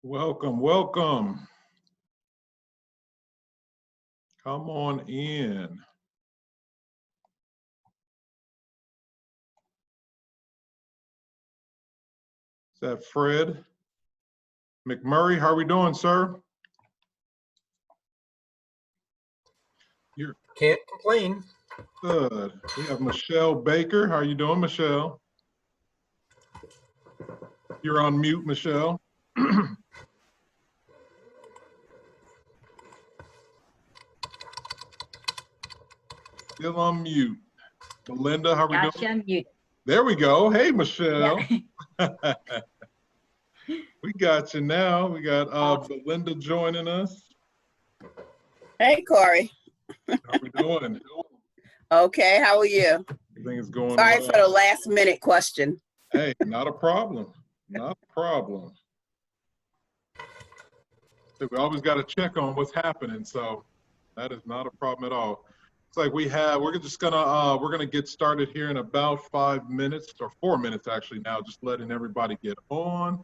Welcome, welcome. Come on in. Is that Fred McMurray? How are we doing, sir? Can't complain. Good. We have Michelle Baker. How are you doing, Michelle? You're on mute, Michelle. Still on mute. Belinda, how are we doing? On mute. There we go. Hey, Michelle. Yeah. We got you now. We got Belinda joining us. Hey, Corey. How we doing? Okay, how are you? Everything is going Sorry well. for the last minute question. Hey, not a problem. Not a problem. So we always got to check on what's happening, so that is not a problem at all. It's like we're just gonna get started here in about 5 minutes, or 4 minutes actually now, just letting everybody get on.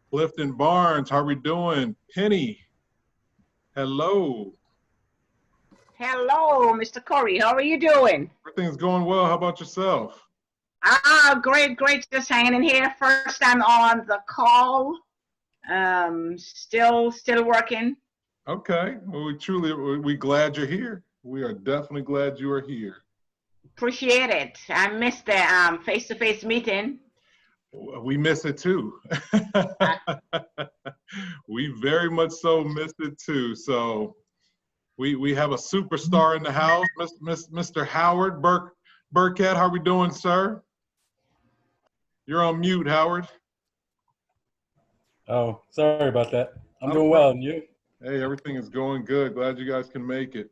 Clifton Barnes, how are we doing? Penny, hello. Hello, Mr. Corey. How are you doing? Everything's going well. How about yourself? Great. Just hanging in here. First time on the call. Still working. Okay. Well, we glad you're here. We are definitely glad you are here. Appreciate it. I missed the face-to-face meeting. We miss it too. We very much so miss it too. So we have a superstar in the house, Mr. Howard Burkett. How are we doing, sir? You're on mute, Howard. Oh, sorry about that. I'm doing well, and you? Hey, everything is going good. Glad you guys can make it.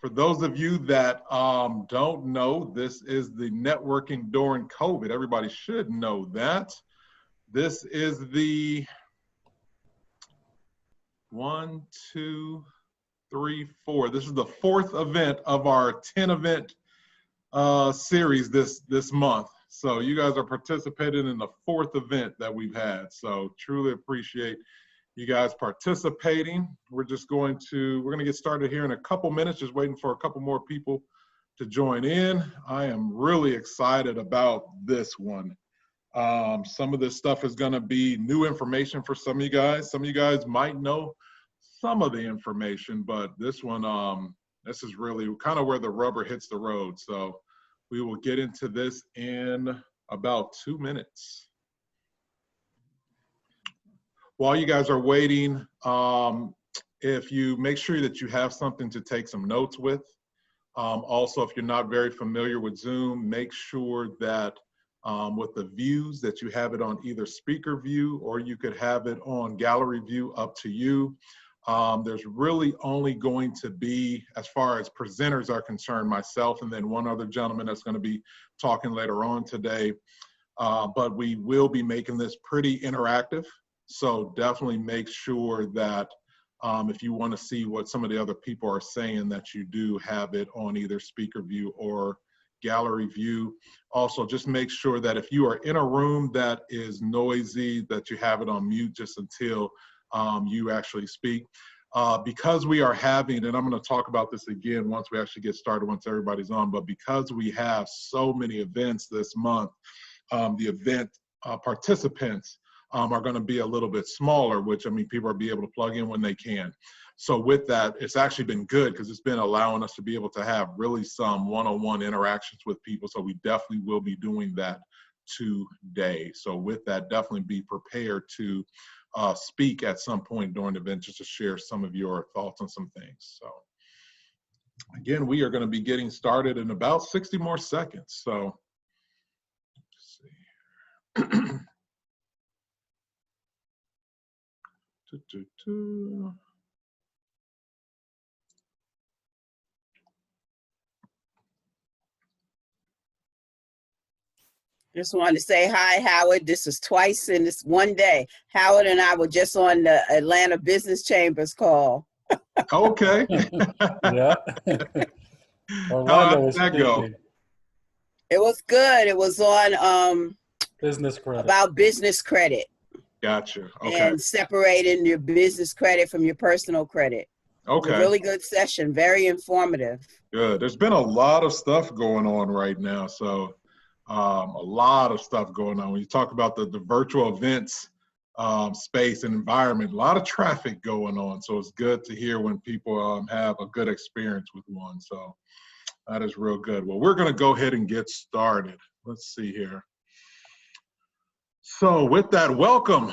For those of you that don't know, this is the networking during COVID. Everybody should know that. This is the 1, 2, 3, 4. This is the 4th event of our 10-event series this month. So you guys are participating in the 4th event that we've had. So truly appreciate you guys participating. We're gonna get started here in a couple minutes, just waiting for a couple more people to join in. I am really excited about this one. Some of this stuff is gonna be new information for some of you guys. Some of you guys might know some of the information, but this one, this is really kind of where the rubber hits the road. So we will get into this in about 2 minutes. While you guys are waiting, if you make sure that you have something to take some notes with. Also, if you're not very familiar with Zoom, make sure that with the views that you have it on either speaker view, or you could have it on gallery view, up to you. There's really only going to be, as far as presenters are concerned, myself and then one other gentleman that's going to be talking later on today. But we will be making this pretty interactive. So definitely make sure that if you want to see what some of the other people are saying, that you do have it on either speaker view or gallery view. Also, just make sure that if you are in a room that is noisy, that you have it on mute just until you actually speak. Because we are having, and I'm going to talk about this again once we actually get started, once everybody's on, but because we have so many events this month, the event participants are going to be a little bit smaller, which, I mean, people are be able to plug in when they can. So with that, it's actually been good because it's been allowing us to be able to have really some one-on-one interactions with people. So we definitely will be doing that today. So with that, definitely be prepared to speak at some point during the event, just to share some of your thoughts on some things. So again, we are going to be getting started in about 60 more seconds. So let's see here. Just wanted to say hi, Howard. This is twice in this one day. Howard and I were just on the Atlanta Business Chambers call. Okay. Yeah. How did that go? It was good. It was on Business credit. about business credit. Gotcha. Okay. and separating your business credit from your personal credit. It was a Okay. really good session, very informative. Good. There's been a lot of stuff going on right now. So a lot of stuff going on. When you talk about the virtual events space and environment, a lot of traffic going on. So it's good to hear when people have a good experience with one. So that is real good. Well, we're going to go ahead and get started. Let's see here. So with that, welcome.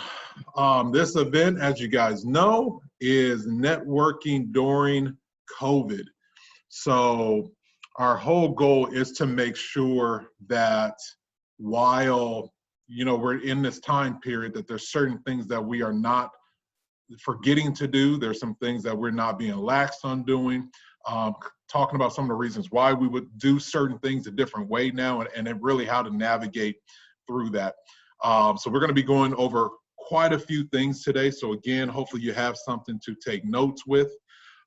This event, as you guys know, is networking during COVID. So our whole goal is to make sure that while, you know, we're in this time period, that there's certain things that we are not forgetting to do. There's some things that we're not being lax on doing. Talking about some of the reasons why we would do certain things a different way now, and really how to navigate through that. So we're going to be going over quite a few things today. So again, hopefully you have something to take notes with.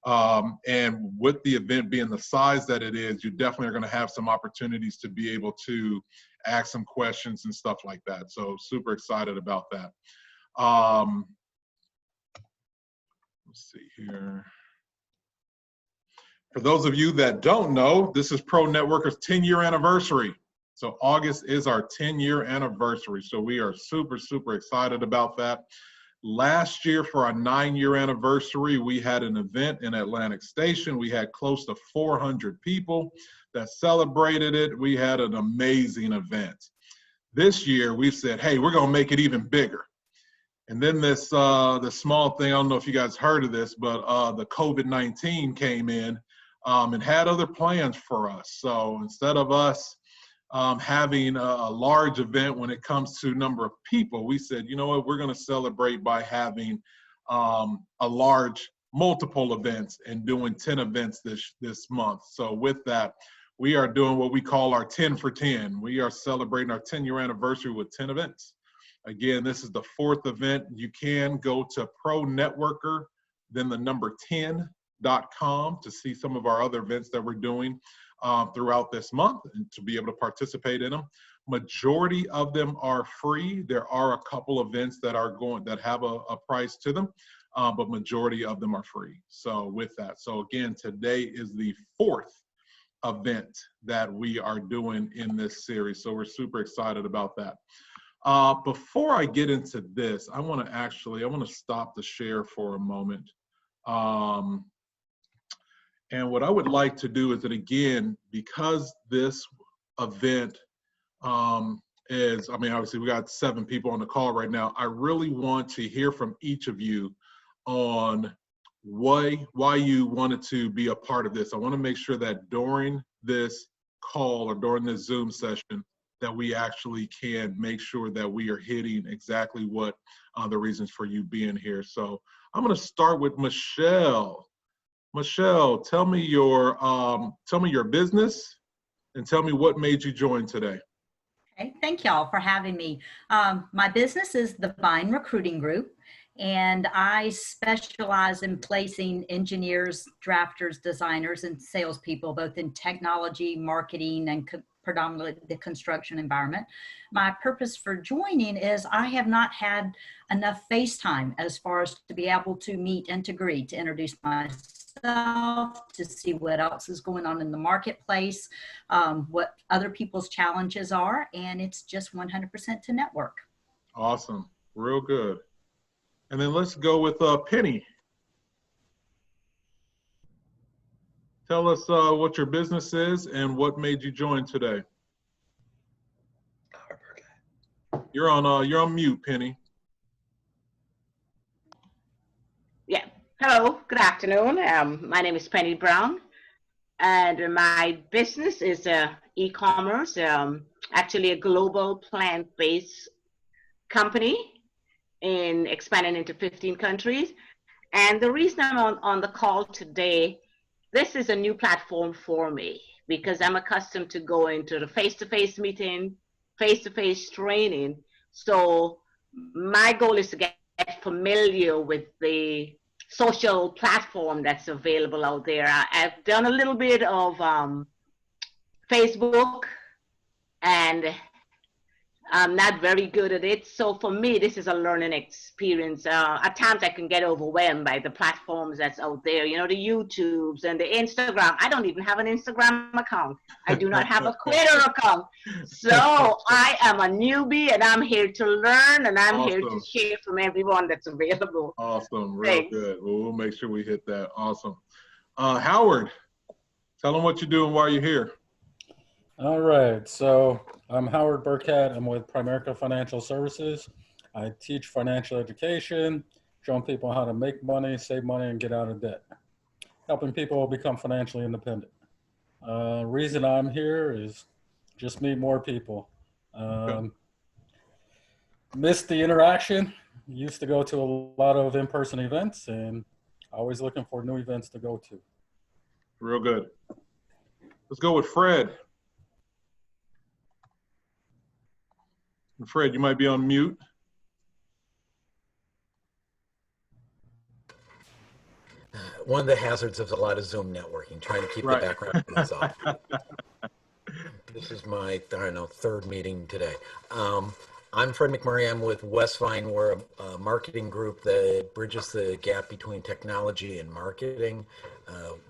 And with the event being the size that it is, you definitely are going to have some opportunities to be able to ask some questions and stuff like that. So super excited about that. Let's see here. For those of you that don't know, this is Pro Networker's 10-year anniversary. So August is our 10-year anniversary. So we are super, super excited about that. Last year for our 9-year anniversary, we had an event in Atlantic Station. We had close to 400 people that celebrated it. We had an amazing event. This year we said, hey, we're gonna make it even bigger. And then this small thing, I don't know if you guys heard of this, but the COVID-19 came in and had other plans for us. So instead of us having a large event when it comes to number of people, we said, you know what, we're going to celebrate by having a large multiple events and doing 10 events this month. So with that, we are doing what we call our 10 for 10. We are celebrating our 10-year anniversary with 10 events. Again, this is the 4th event. You can go to Pro Networker, then the number 10.com to see some of our other events that we're doing throughout this month and to be able to participate in them. Majority of them are free. There are a couple events that have a price to them, but majority of them are free. So with that, so again, today is the 4th event that we are doing in this series. So we're super excited about that. Before I get into this, I want to stop the share for a moment. And what I would like to do is that, again, because this event obviously we got 7 people on the call right now, I really want to hear from each of you on why you wanted to be a part of this. I want to make sure that during this call or during this Zoom session that we actually can make sure that we are hitting exactly what the reasons for you being here. So I'm going to start with Michelle. Michelle, tell me your business and tell me what made you join today. Okay, thank y'all for having me. My business is the Vine Recruiting Group, and I specialize in placing engineers, drafters, designers, and salespeople, both in technology, marketing, and predominantly the construction environment. My purpose for joining is I have not had enough face time as far as to be able to meet and to greet, to introduce myself, to see what else is going on in the marketplace, what other people's challenges are, and it's just 100% to network. Awesome, real good. And then let's go with Penny. Tell us what your business is and what made you join today. You're on mute, Penny. Yeah. Hello, good afternoon. My name is Penny Brown, and my business is e-commerce, actually a global plant-based company expanding into 15 countries. And the reason I'm on the call today, this is a new platform for me because I'm accustomed to going to the face-to-face meeting, face-to-face training. So my goal is to get familiar with the social platform that's available out there. I've done a little bit of Facebook and I'm not very good at it. So for me, this is a learning experience. At times I can get overwhelmed by the platforms that's out there, you know, the YouTubes and the Instagram. I don't even have an Instagram account. I do not have a Twitter account. So I am a newbie and I'm here to learn and I'm here to Awesome. share from everyone that's available. Awesome. Real Thanks. good. Well, we'll make sure we hit that. Awesome. Howard, tell them what you're doing while you're here. All right. So I'm Howard Burkett. I'm with Primerica Financial Services. I teach financial education, showing people how to make money, save money, and get out of debt, helping people become financially independent. Reason I'm here is just meet more people. Missed the interaction. Used to go to a lot of in-person events and always looking for new events to go to. Real good. Let's go with Fred. Fred, you might be on mute. One of the hazards of a lot of Zoom networking, trying to keep Right. the background noise off. This is my, I don't know, third meeting today. I'm Fred McMurray. I'm with Westvine. We're a marketing group that bridges the gap between technology and marketing.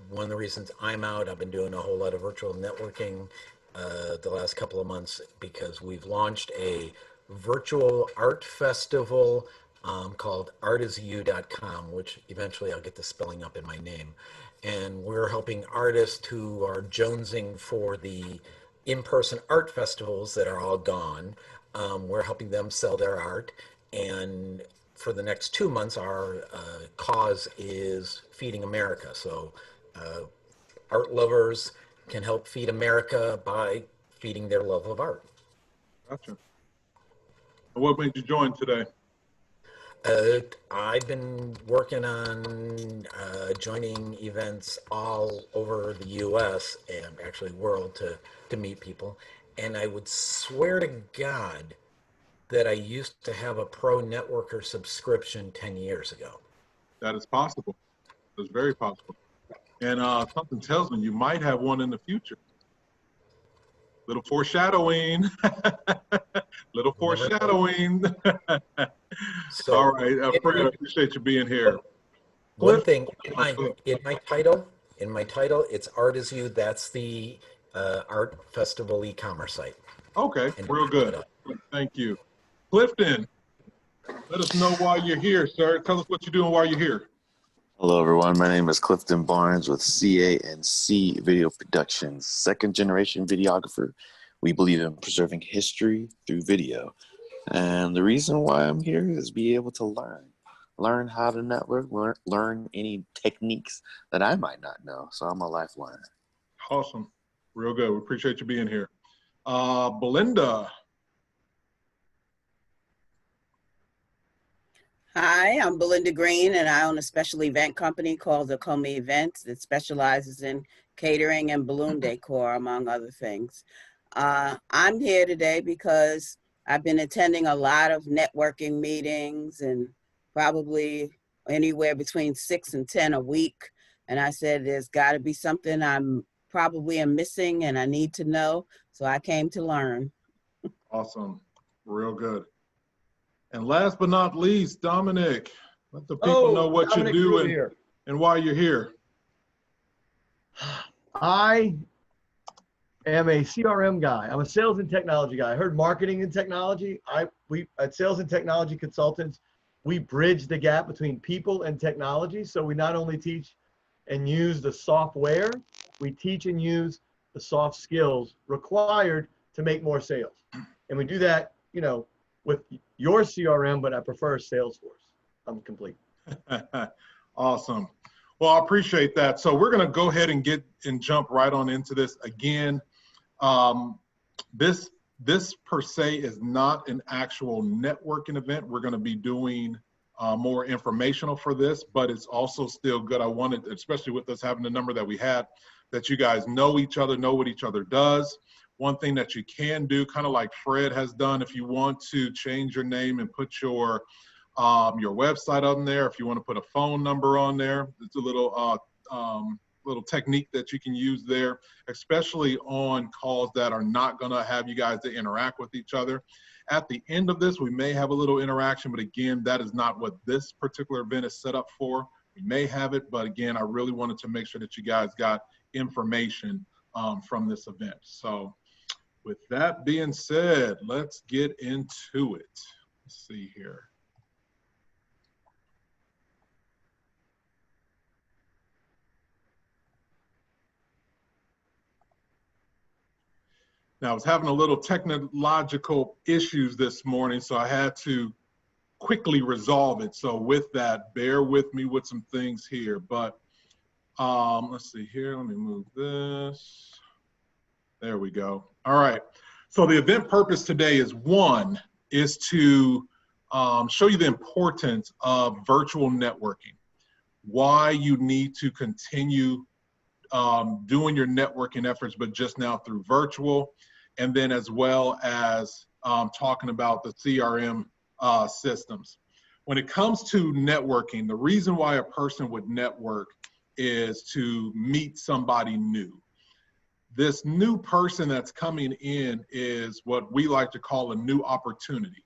One of the reasons I'm out, I've been doing a whole lot of virtual networking the last couple of months because we've launched a virtual art festival called artisyou.com, which eventually I'll get the spelling up in my name. And we're helping artists who are jonesing for the in-person art festivals that are all gone. We're helping them sell their art. And for the next 2 months, our cause is Feeding America. So art lovers can help feed America by feeding their love of art. Gotcha. What made you join today? I've been working on joining events all over the U.S. and actually world to meet people. And I would swear to God that I used to have a Pro Networker subscription 10 years ago. That is possible. It's very possible. And something tells me you might have one in the future. Little foreshadowing. Little foreshadowing. So, all right, Fred, I appreciate you being here. One thing in my title, it's Art Is You. That's the art festival e-commerce site. Okay, real good. Thank you. Clifton, let us know why you're here, sir. Tell us what you're doing while you're here. Hello, everyone. My name is Clifton Barnes with CA&C Video Productions, second-generation videographer. We believe in preserving history through video. And the reason why I'm here is be able to learn how to network, learn any techniques that I might not know. So I'm a life learner. Awesome. Real good. We appreciate you being here. Belinda. Hi, I'm Belinda Green, and I own a special event company called the Comey Events that specializes in catering and balloon decor, among other things. I'm here today because I've been attending a lot of networking meetings and probably anywhere between 6 and 10 a week. And I said, there's got to be something I'm probably missing and I need to know. So I came to learn. Awesome. Real good. And last but not least, Dominic, let the people know what Dominic you're doing here. and why you're here. I am a CRM guy. I'm a sales and technology guy. I heard marketing and technology. We at Sales and Technology Consultants, we bridge the gap between people and technology. So we not only teach and use the software, we teach and use the soft skills required to make more sales. And we do that, you know, with your CRM, but I prefer Salesforce. I'm complete. Awesome. Well, I appreciate that. So we're going to go ahead and jump right on into this again. This per se is not an actual networking event. We're going to be doing more informational for this, but it's also still good. I wanted, especially with us having the number that we had, that you guys know each other, know what each other does. One thing that you can do, kind of like Fred has done, if you want to change your name and put your website on there, if you want to put a phone number on there, it's a little little technique that you can use there, especially on calls that are not going to have you guys to interact with each other. At the end of this, we may have a little interaction, but again, that is not what this particular event is set up for. We may have it, but again, I really wanted to make sure that you guys got information from this event. So with that being said, let's get into it. Let's see here. Now, I was having a little technological issues this morning, so I had to quickly resolve it. So with that, bear with me with some things here. But let's see here. Let me move this. There we go. All right. So the event purpose today is to show you the importance of virtual networking, why you need to continue doing your networking efforts, but just now through virtual, and then as well as talking about the CRM systems. When it comes to networking, the reason why a person would network is to meet somebody new. This new person that's coming in is what we like to call a new opportunity.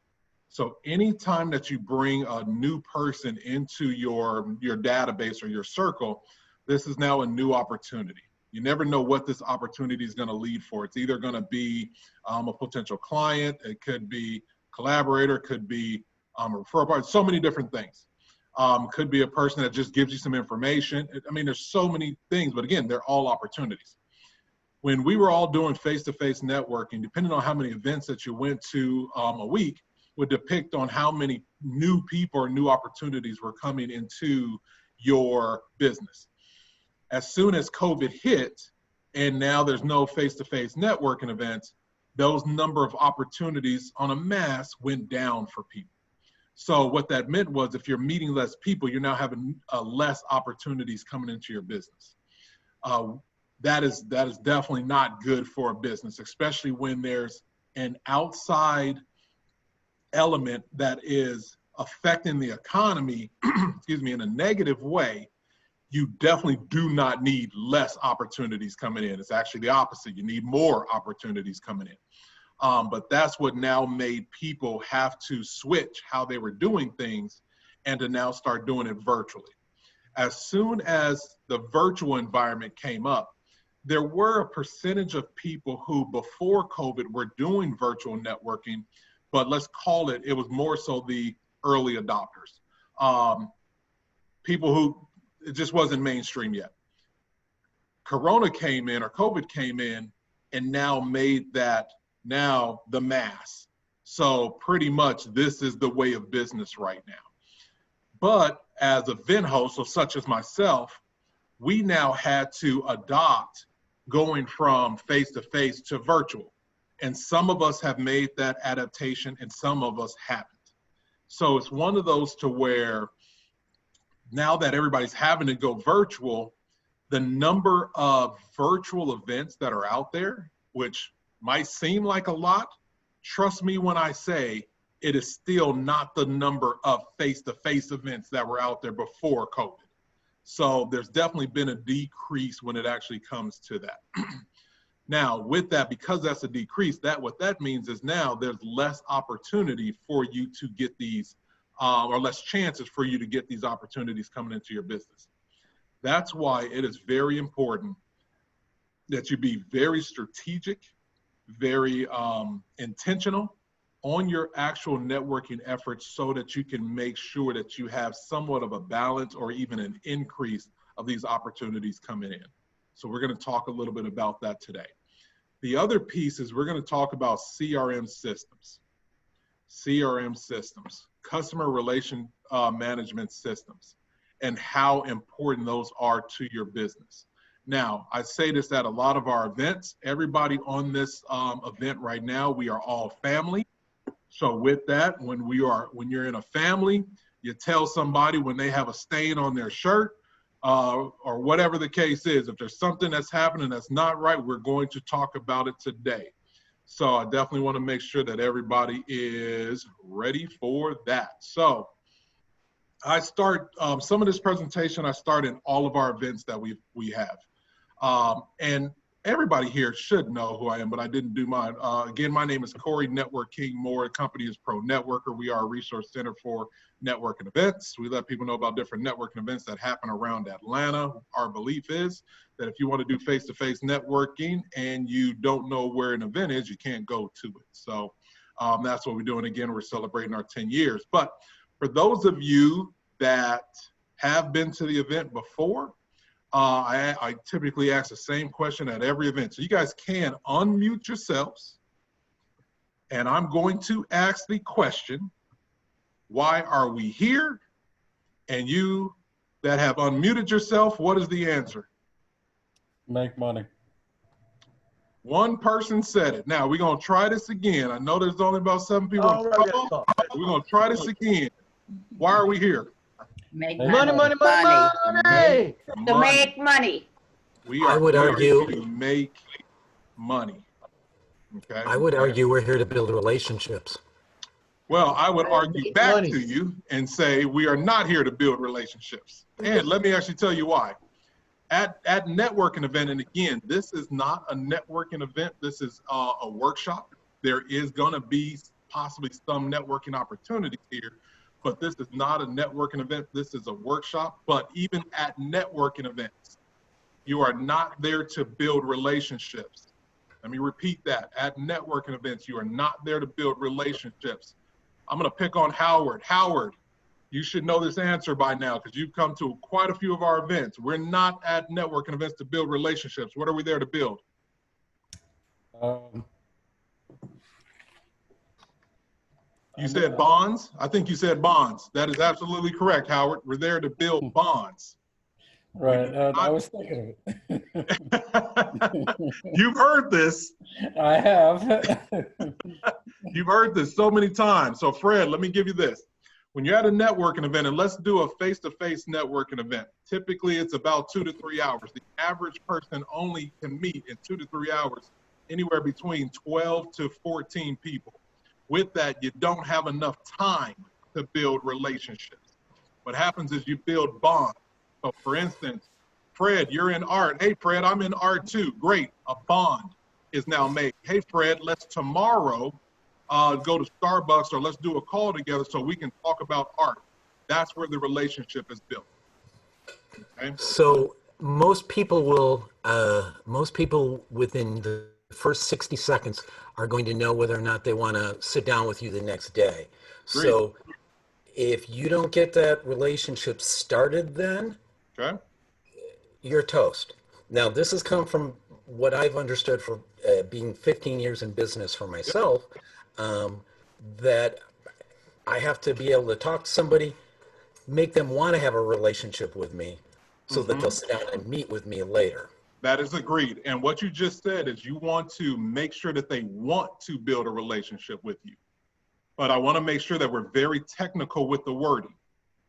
So anytime that you bring a new person into your database or your circle, this is now a new opportunity. You never know what this opportunity is going to lead for. It's either going to be a potential client, it could be collaborator, could be a referral partner, so many different things. Could be a person that just gives you some information. I mean, there's so many things, but again, they're all opportunities. When we were all doing face-to-face networking, depending on how many events that you went to a week, would depict on how many new people or new opportunities were coming into your business. As soon as COVID hit, and now there's no face-to-face networking events, those number of opportunities on a mass went down for people. So what that meant was if you're meeting less people, you're now having less opportunities coming into your business. That is definitely not good for a business, especially when there's an outside element that is affecting the economy, excuse me, in a negative way. You definitely do not need less opportunities coming in. It's actually the opposite. You need more opportunities coming in. But that's what now made people have to switch how they were doing things and to now start doing it virtually. As soon as the virtual environment came up, there were a percentage of people who before COVID were doing virtual networking, but let's call it was more so the early adopters. People who, it just wasn't mainstream yet. Corona came in, or COVID came in, and now made that now the mass. So pretty much this is the way of business right now. But as event hosts, so such as myself, we now had to adopt going from face-to-face to virtual. And some of us have made that adaptation and some of us haven't. So it's one of those to where now that everybody's having to go virtual, the number of virtual events that are out there, which might seem like a lot, trust me when I say it is still not the number of face-to-face events that were out there before COVID. So there's definitely been a decrease when it actually comes to that. Now, with that, because that's a decrease, what that means is now there's less opportunity for you to get these, or less chances for you to get these opportunities coming into your business. That's why it is very important that you be very strategic, very intentional on your actual networking efforts so that you can make sure that you have somewhat of a balance or even an increase of these opportunities coming in. So we're going to talk a little bit about that today. The other piece is we're going to talk about CRM systems. CRM systems, customer relation management systems, and how important those are to your business. Now, I say this at a lot of our events. Everybody on this event right now, we are all family. So with that, when you're in a family, you tell somebody when they have a stain on their shirt or whatever the case is, if there's something that's happening that's not right, we're going to talk about it today. So I definitely want to make sure that everybody is ready for that. So I start some of this presentation. I start in all of our events that we have, and everybody here should know who I am, but I didn't do mine. Again, my name is Corey Network King Moore. The company is Pro Networker. We are a resource center for networking events. We let people know about different networking events that happen around Atlanta. Our belief is that if you want to do face-to-face networking and you don't know where an event is, you can't go to it. So that's what we're doing. Again, we're celebrating our 10 years. But for those of you that have been to the event before, I typically ask the same question at every event. So you guys can unmute yourselves. And I'm going to ask the question, why are we here? And you that have unmuted yourself, what is the answer? Make money. One person said it. Now we're going to try this again. I know there's only about 7 people. All right, let's talk. We're going to try this again. Why are we here? Make Money, money, money, Money. money. To make money. We I are would here argue- to make money. Okay. I would argue we're here to build relationships. Well, I would argue Make back money. to you and say we are not here to build relationships. And let me actually tell you why. At networking event, and again, this is not a networking event. This is a workshop. There is going to be possibly some networking opportunities here, but this is not a networking event. This is a workshop. But even at networking events, you are not there to build relationships. Let me repeat that. At networking events, you are not there to build relationships. I'm going to pick on Howard. Howard, you should know this answer by now because you've come to quite a few of our events. We're not at networking events to build relationships. What are we there to build? You said bonds? I think you said bonds. That is absolutely correct, Howard. We're there to build bonds. Right. I was thinking of it. You've heard this. I have. You've heard this so many times. So Fred, let me give you this. When you're at a networking event, and let's do a face-to-face networking event, typically it's about 2 to 3 hours. The average person only can meet in 2 to 3 hours, anywhere between 12 to 14 people. With that, you don't have enough time to build relationships. What happens is you build bonds. So for instance, Fred, you're in art. Hey, Fred, I'm in art too. Great, a bond is now made. Hey, Fred, let's tomorrow go to Starbucks or let's do a call together so we can talk about art. That's where the relationship is built. Okay? So most people within the first 60 seconds are going to know whether or not they want to sit down with you the next day. Great. So if you don't get that relationship started then, Okay. you're toast. Now, this has come from what I've understood from being 15 years in business for myself, that I have to be able to talk to somebody, make them want to have a relationship with me so that they'll sit down and meet with me later. That is agreed. And what you just said is you want to make sure that they want to build a relationship with you. But I want to make sure that we're very technical with the wording.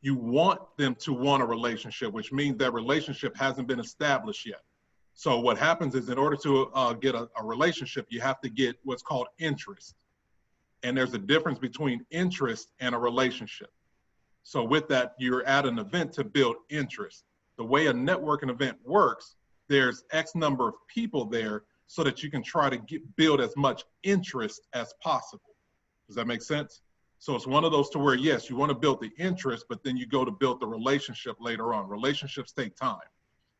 You want them to want a relationship, which means that relationship hasn't been established yet. So what happens is in order to get a relationship, you have to get what's called interest. And there's a difference between interest and a relationship. So with that, you're at an event to build interest. The way a networking event works, there's X number of people there so that you can try to build as much interest as possible. Does that make sense? So it's one of those to where, yes, you want to build the interest, but then you go to build the relationship later on. Relationships take time.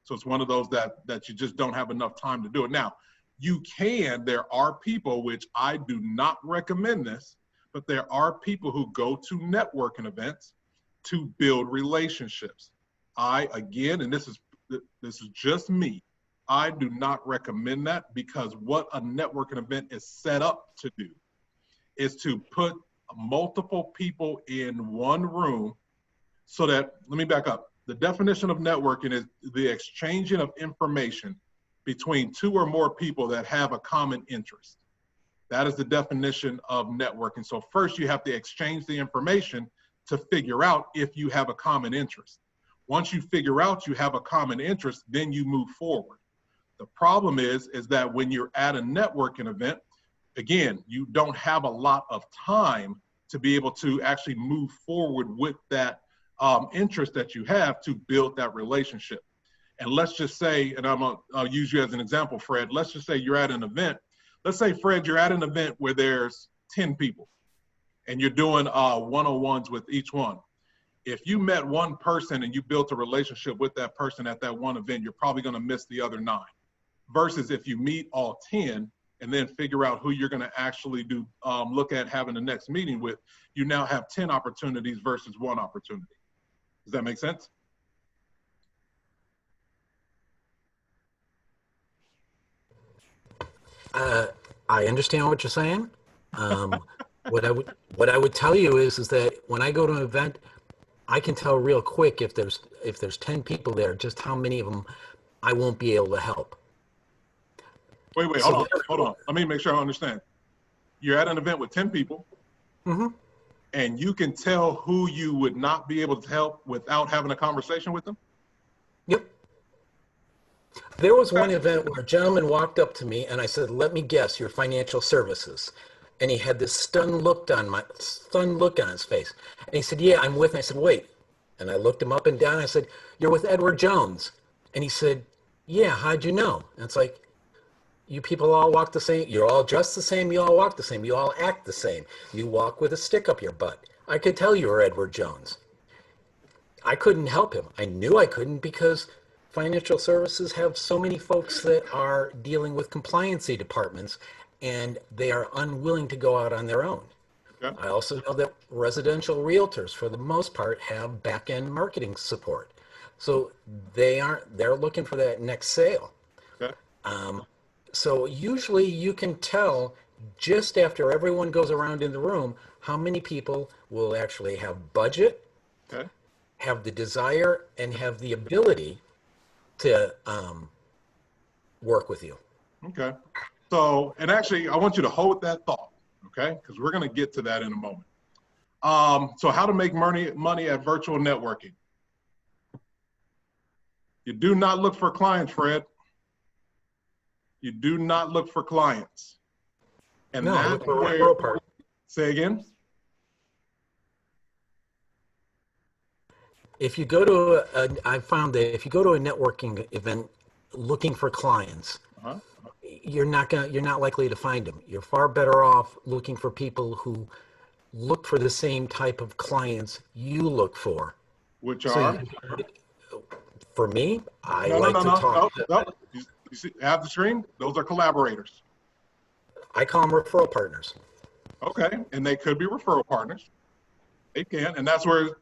So it's one of those that you just don't have enough time to do it. Now, there are people, which I do not recommend this, but there are people who go to networking events to build relationships. Again, and this is just me, I do not recommend that because what a networking event is set up to do is to put multiple people in one room so that, let me back up. The definition of networking is the exchanging of information between 2 or more people that have a common interest. That is the definition of networking. So first you have to exchange the information to figure out if you have a common interest. Once you figure out you have a common interest, then you move forward. The problem is that when you're at a networking event, again, you don't have a lot of time to be able to actually move forward with that interest that you have to build that relationship. And let's just say, and I'll use you as an example, Fred. Let's just say you're at an event. Let's say, Fred, you're at an event where there's 10 people and you're doing one-on-ones with each one. If you met one person and you built a relationship with that person at that one event, you're probably going to miss the other 9. Versus if you meet all 10 and then figure out who you're going to actually look at having the next meeting with, you now have 10 opportunities versus 1 opportunity. Does that make sense? I understand what you're saying. What I would tell you is that when I go to an event, I can tell real quick if there's 10 people there, just how many of them I won't be able to help. Wait, hold on. Let me make sure I understand. You're at an event with 10 people, and you can tell who you would not be able to help without having a conversation with them? Yep. There was one event where a gentleman walked up to me and I said, "Let me guess, your financial services." And he had this stunned look on his face. And he said, "Yeah, I'm with," I said, "Wait." And I looked him up and down. I said, "You're with Edward Jones." And he said, "Yeah, how'd you know?" And it's like, you people all walk the same. You're all dressed the same. You all walk the same. You all act the same. You walk with a stick up your butt. I could tell you were Edward Jones. I couldn't help him. I knew I couldn't because financial services have so many folks that are dealing with compliancy departments and they are unwilling to go out on their own. Okay. I also know that residential realtors, for the most part, have back-end marketing support. So they're looking for that next sale. Okay. So usually you can tell just after everyone goes around in the room how many people will actually have budget, Okay. have the desire, and have the ability to work with you. Okay. So, and actually, I want you to hold that thought, okay? Because we're going to get to that in a moment. So how to make money at virtual networking. You do not look for clients, Fred. You do not look for clients. And No, that's look for where, referral partners. say again? If you go to I found that if you go to a networking event looking for clients, Uh-huh. you're not likely to find them. You're far better off looking for people who look for the same type of clients you look for. Which So are? for me, I No. talk. You see, have the screen? Those are collaborators. I call them referral partners. Okay, and they could be referral partners. They can, and that's where,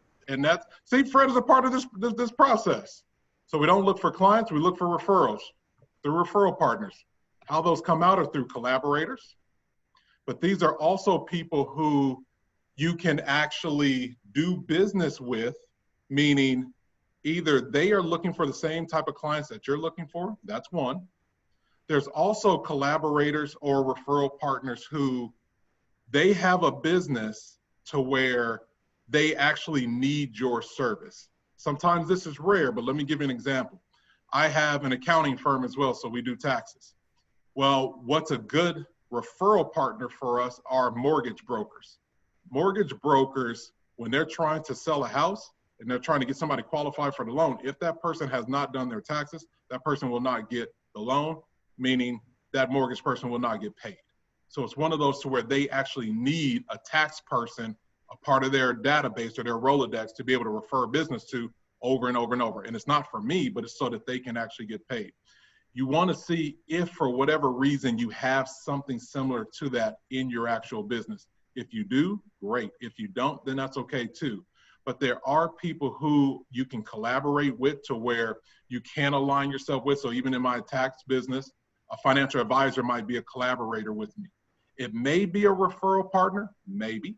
see, Fred is a part of this process. So we don't look for clients, we look for referrals through referral partners. How those come out are through collaborators, but these are also people who you can actually do business with, meaning either they are looking for the same type of clients that you're looking for, that's one. There's also collaborators or referral partners who they have a business to where they actually need your service. Sometimes this is rare, but let me give you an example. I have an accounting firm as well, so we do taxes. Well, what's a good referral partner for us are mortgage brokers. Mortgage brokers, when they're trying to sell a house and they're trying to get somebody qualified for the loan, if that person has not done their taxes, that person will not get the loan, meaning that mortgage person will not get paid. So it's one of those to where they actually need a tax person, a part of their database or their Rolodex to be able to refer business to over and over and over. And it's not for me, but it's so that they can actually get paid. You want to see if for whatever reason you have something similar to that in your actual business. If you do, great. If you don't, then that's okay too. But there are people who you can collaborate with to where you can align yourself with. So even in my tax business, a financial advisor might be a collaborator with me. It may be a referral partner, maybe,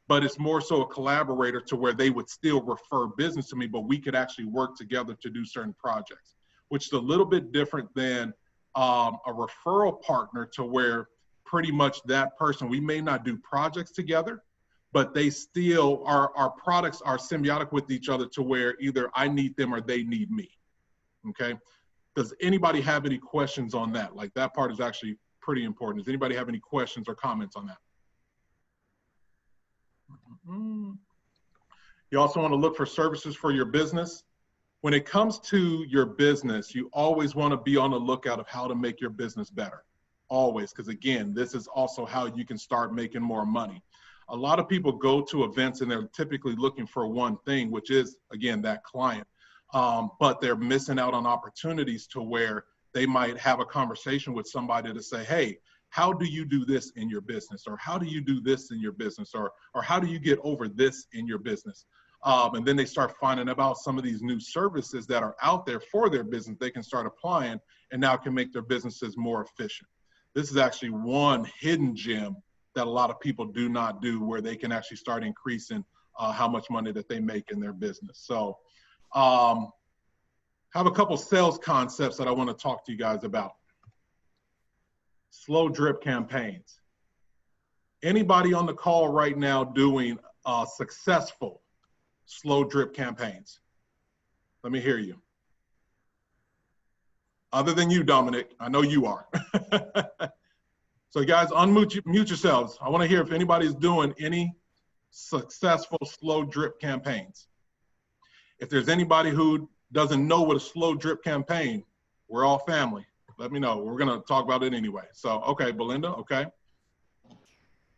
but it's more so a collaborator to where they would still refer business to me, but we could actually work together to do certain projects, which is a little bit different than a referral partner to where pretty much that person, we may not do projects together, but they still, our products are symbiotic with each other to where either I need them or they need me, okay? Does anybody have any questions on that? Like that part is actually pretty important. Does anybody have any questions or comments on that? You also want to look for services for your business. When it comes to your business, you always want to be on the lookout of how to make your business better. Always, because again, this is also how you can start making more money. A lot of people go to events and they're typically looking for one thing, which is, again, that client. But they're missing out on opportunities to where they might have a conversation with somebody to say, hey, how do you do this in your business? Or how do you do this in your business? Or how do you get over this in your business? And then they start finding about some of these new services that are out there for their business they can start applying and now can make their businesses more efficient. This is actually one hidden gem that a lot of people do not do, where they can actually start increasing how much money that they make in their business. So have a couple sales concepts that I want to talk to you guys about. Slow drip campaigns. Anybody on the call right now doing successful slow drip campaigns? Let me hear you. Other than you, Dominic, I know you are. So guys, mute yourselves. I want to hear if anybody's doing any successful slow drip campaigns. If there's anybody who doesn't know what a slow drip campaign, we're all family. Let me know. We're going to talk about it anyway. So, okay, Belinda, okay.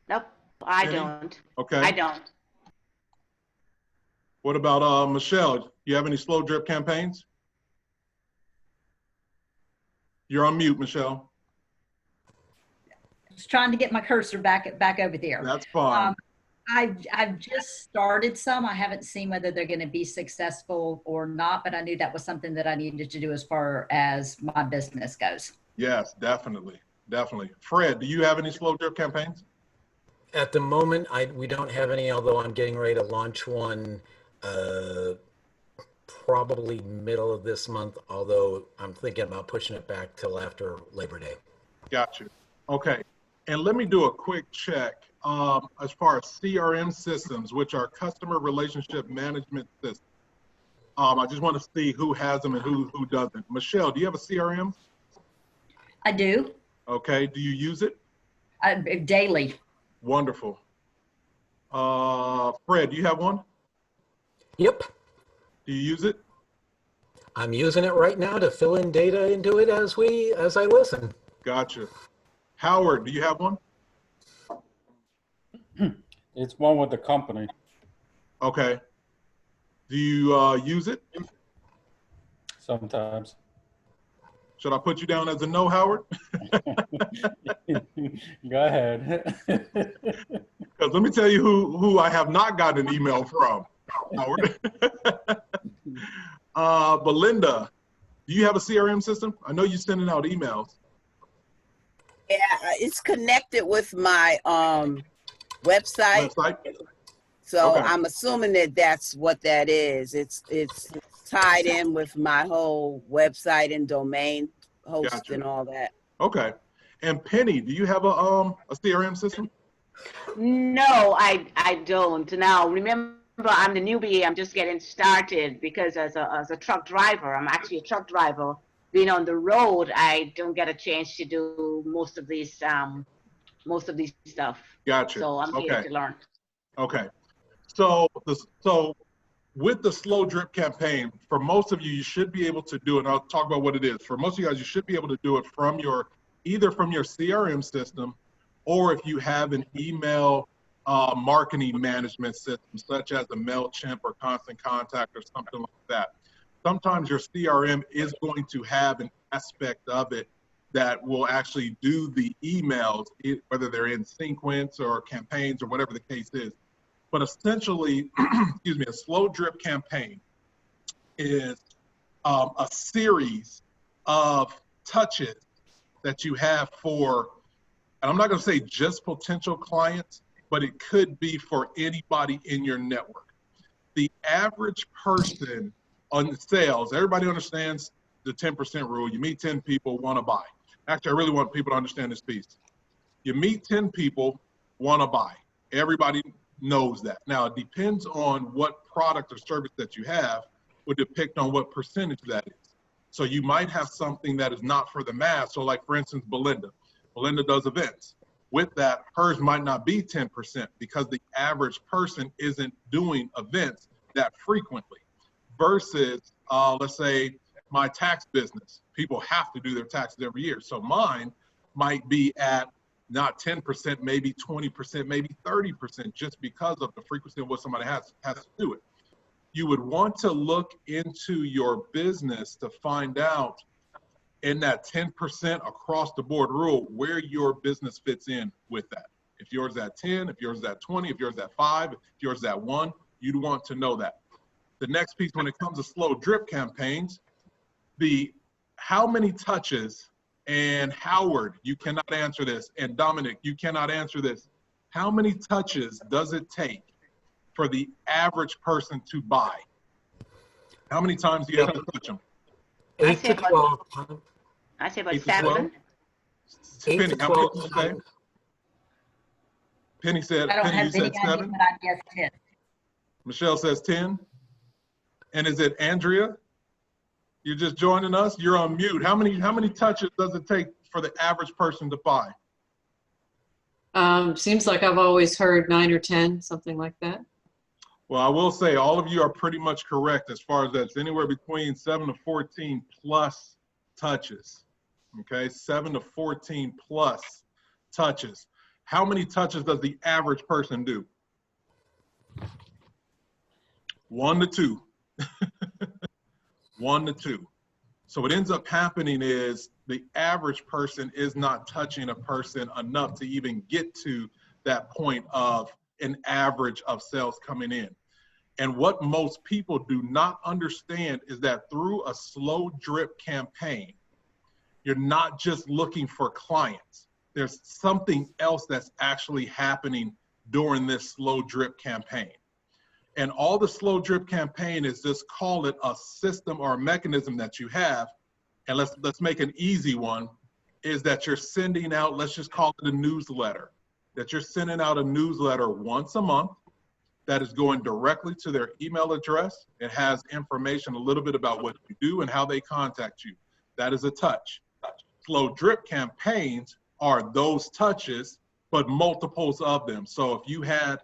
Nope, I Jenny? don't. Okay. I don't. What about Michelle? Do you have any slow drip campaigns? You're on mute, Michelle. Just trying to get my cursor back over there. That's fine. I've just started some. I haven't seen whether they're going to be successful or not, but I knew that was something that I needed to do as far as my business goes. Yes, definitely. Definitely. Fred, do you have any slow drip campaigns? At the moment, we don't have any, although I'm getting ready to launch one probably middle of this month, although I'm thinking about pushing it back till after Labor Day. Got you. Okay. And let me do a quick check as far as CRM systems, which are customer relationship management systems. I just want to see who has them and who doesn't. Michelle, do you have a CRM? I do. Okay. Do you use it? Daily. Wonderful. Fred, do you have one? Yep. Do you use it? I'm using it right now to fill in data into it as I listen. Gotcha. Howard, do you have one? It's one with the company. Okay. Do you use it? Sometimes. Should I put you down as a no, Howard? Go ahead. Because let me tell you who I have not gotten an email from, Howard. Belinda, do you have a CRM system? I know you're sending out emails. Yeah, it's connected with my website. So Okay. I'm assuming that that's what that is. It's tied in with my whole website and domain host Gotcha. and all that. Okay. And Penny, do you have a CRM system? No, I don't. Now, remember, I'm the newbie. I'm just getting started because as a truck driver, I'm actually a truck driver. Being on the road, I don't get a chance to do most of these stuff. Gotcha. So I'm here to learn. Okay. So with the slow drip campaign, for most of you, you should be able to do it. And I'll talk about what it is. For most of you guys, you should be able to do it from either from your CRM system, or if you have an email marketing management system, such as a MailChimp or Constant Contact or something like that. Sometimes your CRM is going to have an aspect of it that will actually do the emails, whether they're in sequence or campaigns or whatever the case is. But essentially, excuse me, a slow drip campaign is a series of touches that you have for, and I'm not going to say just potential clients, but it could be for anybody in your network. The average person on sales, everybody understands the 10% rule. You meet 10 people, want to buy. Actually, I really want people to understand this piece. You meet 10 people, want to buy. Everybody knows that. Now, it depends on what product or service that you have, would depict on what percentage that is. So you might have something that is not for the mass. So like, for instance, Belinda does events. With that, hers might not be 10% because the average person isn't doing events. that frequently versus, let's say, my tax business. People have to do their taxes every year. So mine might be at not 10%, maybe 20%, maybe 30%, just because of the frequency of what somebody has to do it. You would want to look into your business to find out in that 10% across the board rule where your business fits in with that. If yours is at 10, if yours is at 20, if yours is at 5, if yours is at 1, you'd want to know that. The next piece, when it comes to slow drip campaigns, how many touches, and Howard, you cannot answer this, and Dominic, you cannot answer this. How many touches does it take for the average person to buy? How many times do you have to touch them? 8 to 12 times. I say about 8 to 12? 7. 8 Penny, to how many 12 did you say? times. Penny said, I don't Penny, you have any said idea, 7? but I guess 10. Michelle says 10. And is it Andrea? You're just joining us? You're on mute. How many touches does it take for the average person to buy? Seems like I've always heard 9 or 10, something like that. Well, I will say all of you are pretty much correct as far as that's anywhere between 7 to 14 plus touches. Okay, 7 to 14 plus touches. How many touches does the average person do? 1 to 2. 1 to 2. So what ends up happening is the average person is not touching a person enough to even get to that point of an average of sales coming in. And what most people do not understand is that through a slow drip campaign, you're not just looking for clients. There's something else that's actually happening during this slow drip campaign. And all the slow drip campaign is, just call it a system or a mechanism that you have. And let's make an easy one, is that you're sending out, let's just call it a newsletter, that you're sending out a newsletter once a month that is going directly to their email address. It has information a little bit about what you do and how they contact you. That is a touch. Slow drip campaigns are those touches, but multiples of them. So if you had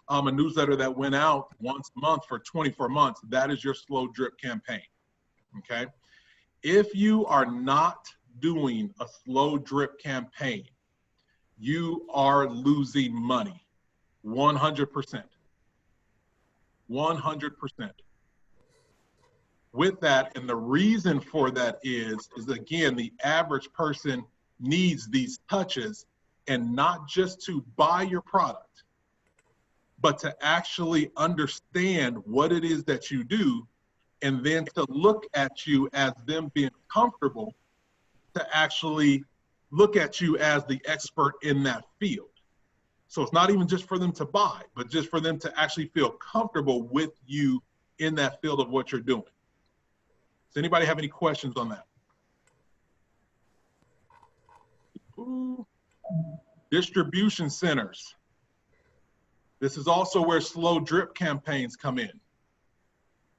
a newsletter that went out once a month for 24 months, that is your slow drip campaign, okay? If you are not doing a slow drip campaign, you are losing money, 100%. 100%. With that, and the reason for that is again, the average person needs these touches, and not just to buy your product, but to actually understand what it is that you do, and then to look at you as them being comfortable to actually look at you as the expert in that field. So it's not even just for them to buy, but just for them to actually feel comfortable with you in that field of what you're doing. Does anybody have any questions on that? Ooh. Distribution centers. This is also where slow drip campaigns come in.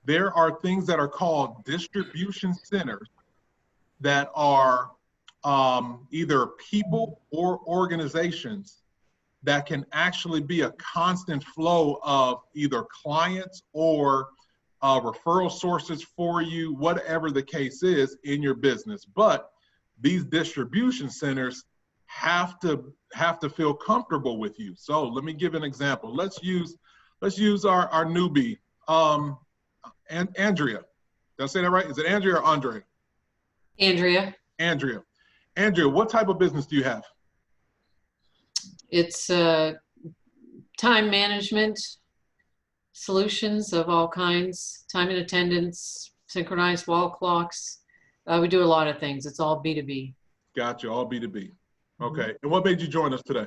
There are things that are called distribution centers that are either people or organizations that can actually be a constant flow of either clients or referral sources for you, whatever the case is in your business. But these distribution centers have to feel comfortable with you. So let me give an example. Let's use our newbie, Andrea. Did I say that right? Is it Andrea or Andre? Andrea. Andrea. Andrea, what type of business do you have? It's time management solutions of all kinds, time and attendance, synchronized wall clocks. We do a lot of things. It's all B2B. Gotcha, all B2B. Okay, and what made you join us today?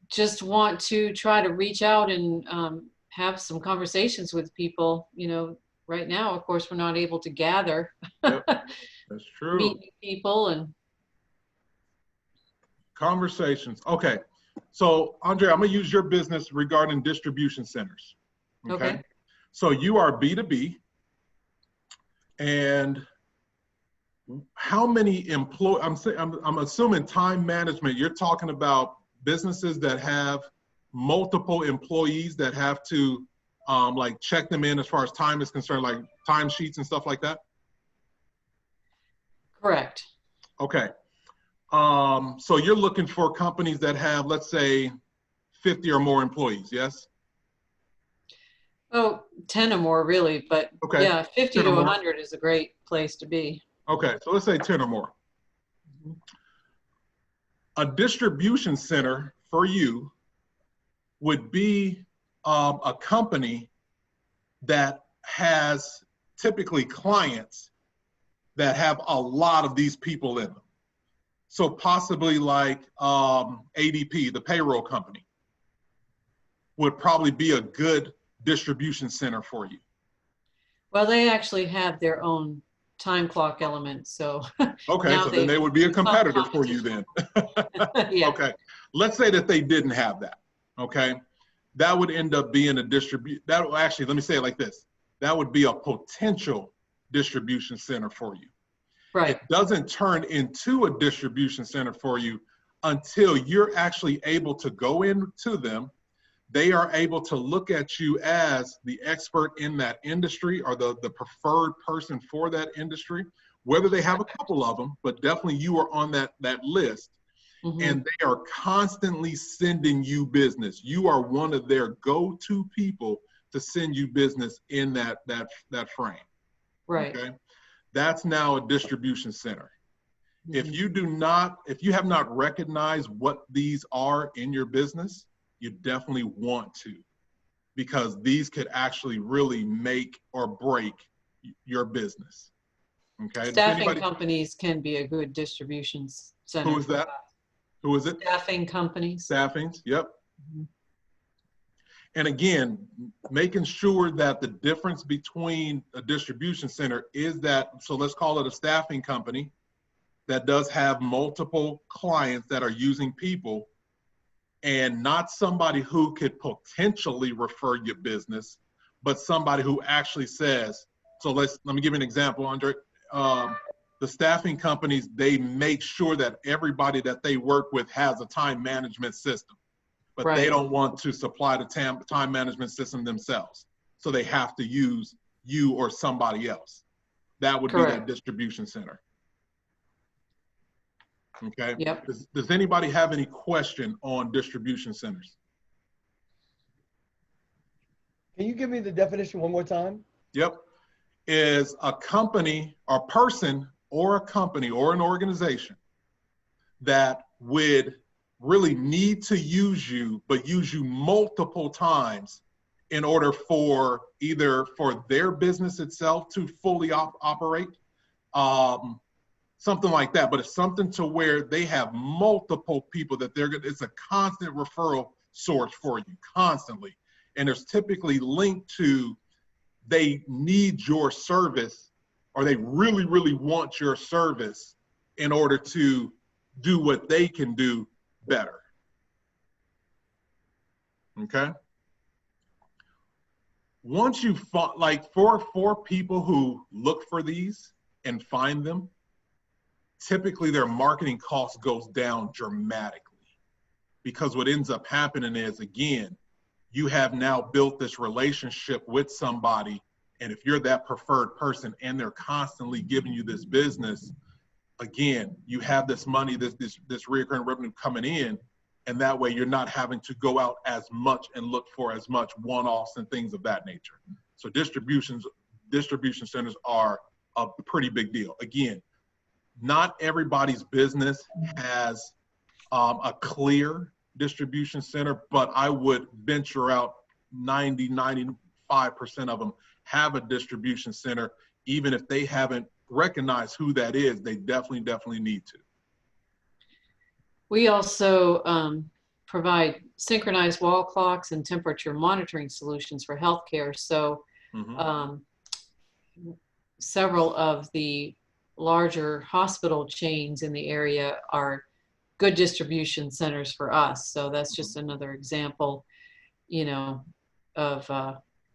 Just want to try to reach out and have some conversations with people. You know, right now, of course, we're not able to gather. Yep, that's true. Meet people and conversations. Okay, so Andrea, I'm gonna use your business regarding distribution centers. Okay. So you are B2B, and how many I'm assuming time management, you're talking about businesses that have multiple employees that have to like check them in as far as time is concerned, like time sheets and stuff like that? Correct. Okay. So you're looking for companies that have, let's say, 50 or more employees, yes? Oh, 10 or more really, but Okay. yeah, 50 10 to or more. 100 is a great place to be. Okay, so let's say 10 or more. A distribution center for you would be a company that has typically clients that have a lot of these people in them. So possibly like ADP, the payroll company, would probably be a good distribution center for you. Well, they actually have their own time clock element, so Okay, now so then they would be a become competitor for you then. yeah. Okay, let's say that they didn't have that, okay? That would end up being a actually, let me say it like this. That would be a potential distribution center for you. Right. It doesn't turn into a distribution center for you until you're actually able to go into them. They are able to look at you as the expert in that industry or the preferred person for that industry, whether they have a couple of them, but definitely you are on that list. Mhm. And they are constantly sending you business. You are one of their go-to people to send you business in that frame. Right. Okay? That's now a distribution center. Mhm. If you have not recognized what these are in your business, you definitely want to, because these could actually really make or break your business. Okay. Staffing companies can be a good distribution center. Who is that? Who is it? Staffing companies. Staffings. Yep. Mhm. And again, making sure that the difference between a distribution center is that, so let's call it a staffing company that does have multiple clients that are using people, and not somebody who could potentially refer your business, but somebody who actually says, so let me give you an example, Andre. The staffing companies, they make sure that everybody that they work with has a time management system, but Right. they don't want to supply the time management system themselves. So they have to use you or somebody else. That would be that Correct. distribution center. Okay. Yep. Does anybody have any question on distribution centers? Can you give me the definition one more time? Yep. Is a company or person or a company or an organization that would really need to use you, but use you multiple times in order for either for their business itself to fully operate, something like that. But it's something to where they have multiple people that it's a constant referral source for you constantly. And there's typically linked to, they need your service, or they really, really want your service in order to do what they can do better. Okay. Once you find, like for people who look for these and find them, typically their marketing cost goes down dramatically, because what ends up happening is, again, you have now built this relationship with somebody, and if you're that preferred person and they're constantly giving you this business, again, you have this money, this recurring revenue coming in, and that way you're not having to go out as much and look for as much one-offs and things of that nature. So distribution centers are a pretty big deal. Again, not everybody's business has a clear distribution center, but I would venture out 95% of them have a distribution center. Even if they haven't recognized who that is, they definitely need to. We also provide synchronized wall clocks and temperature monitoring solutions for healthcare. So several of the larger hospital chains in the area are good distribution centers for us. So that's just another example, you know, of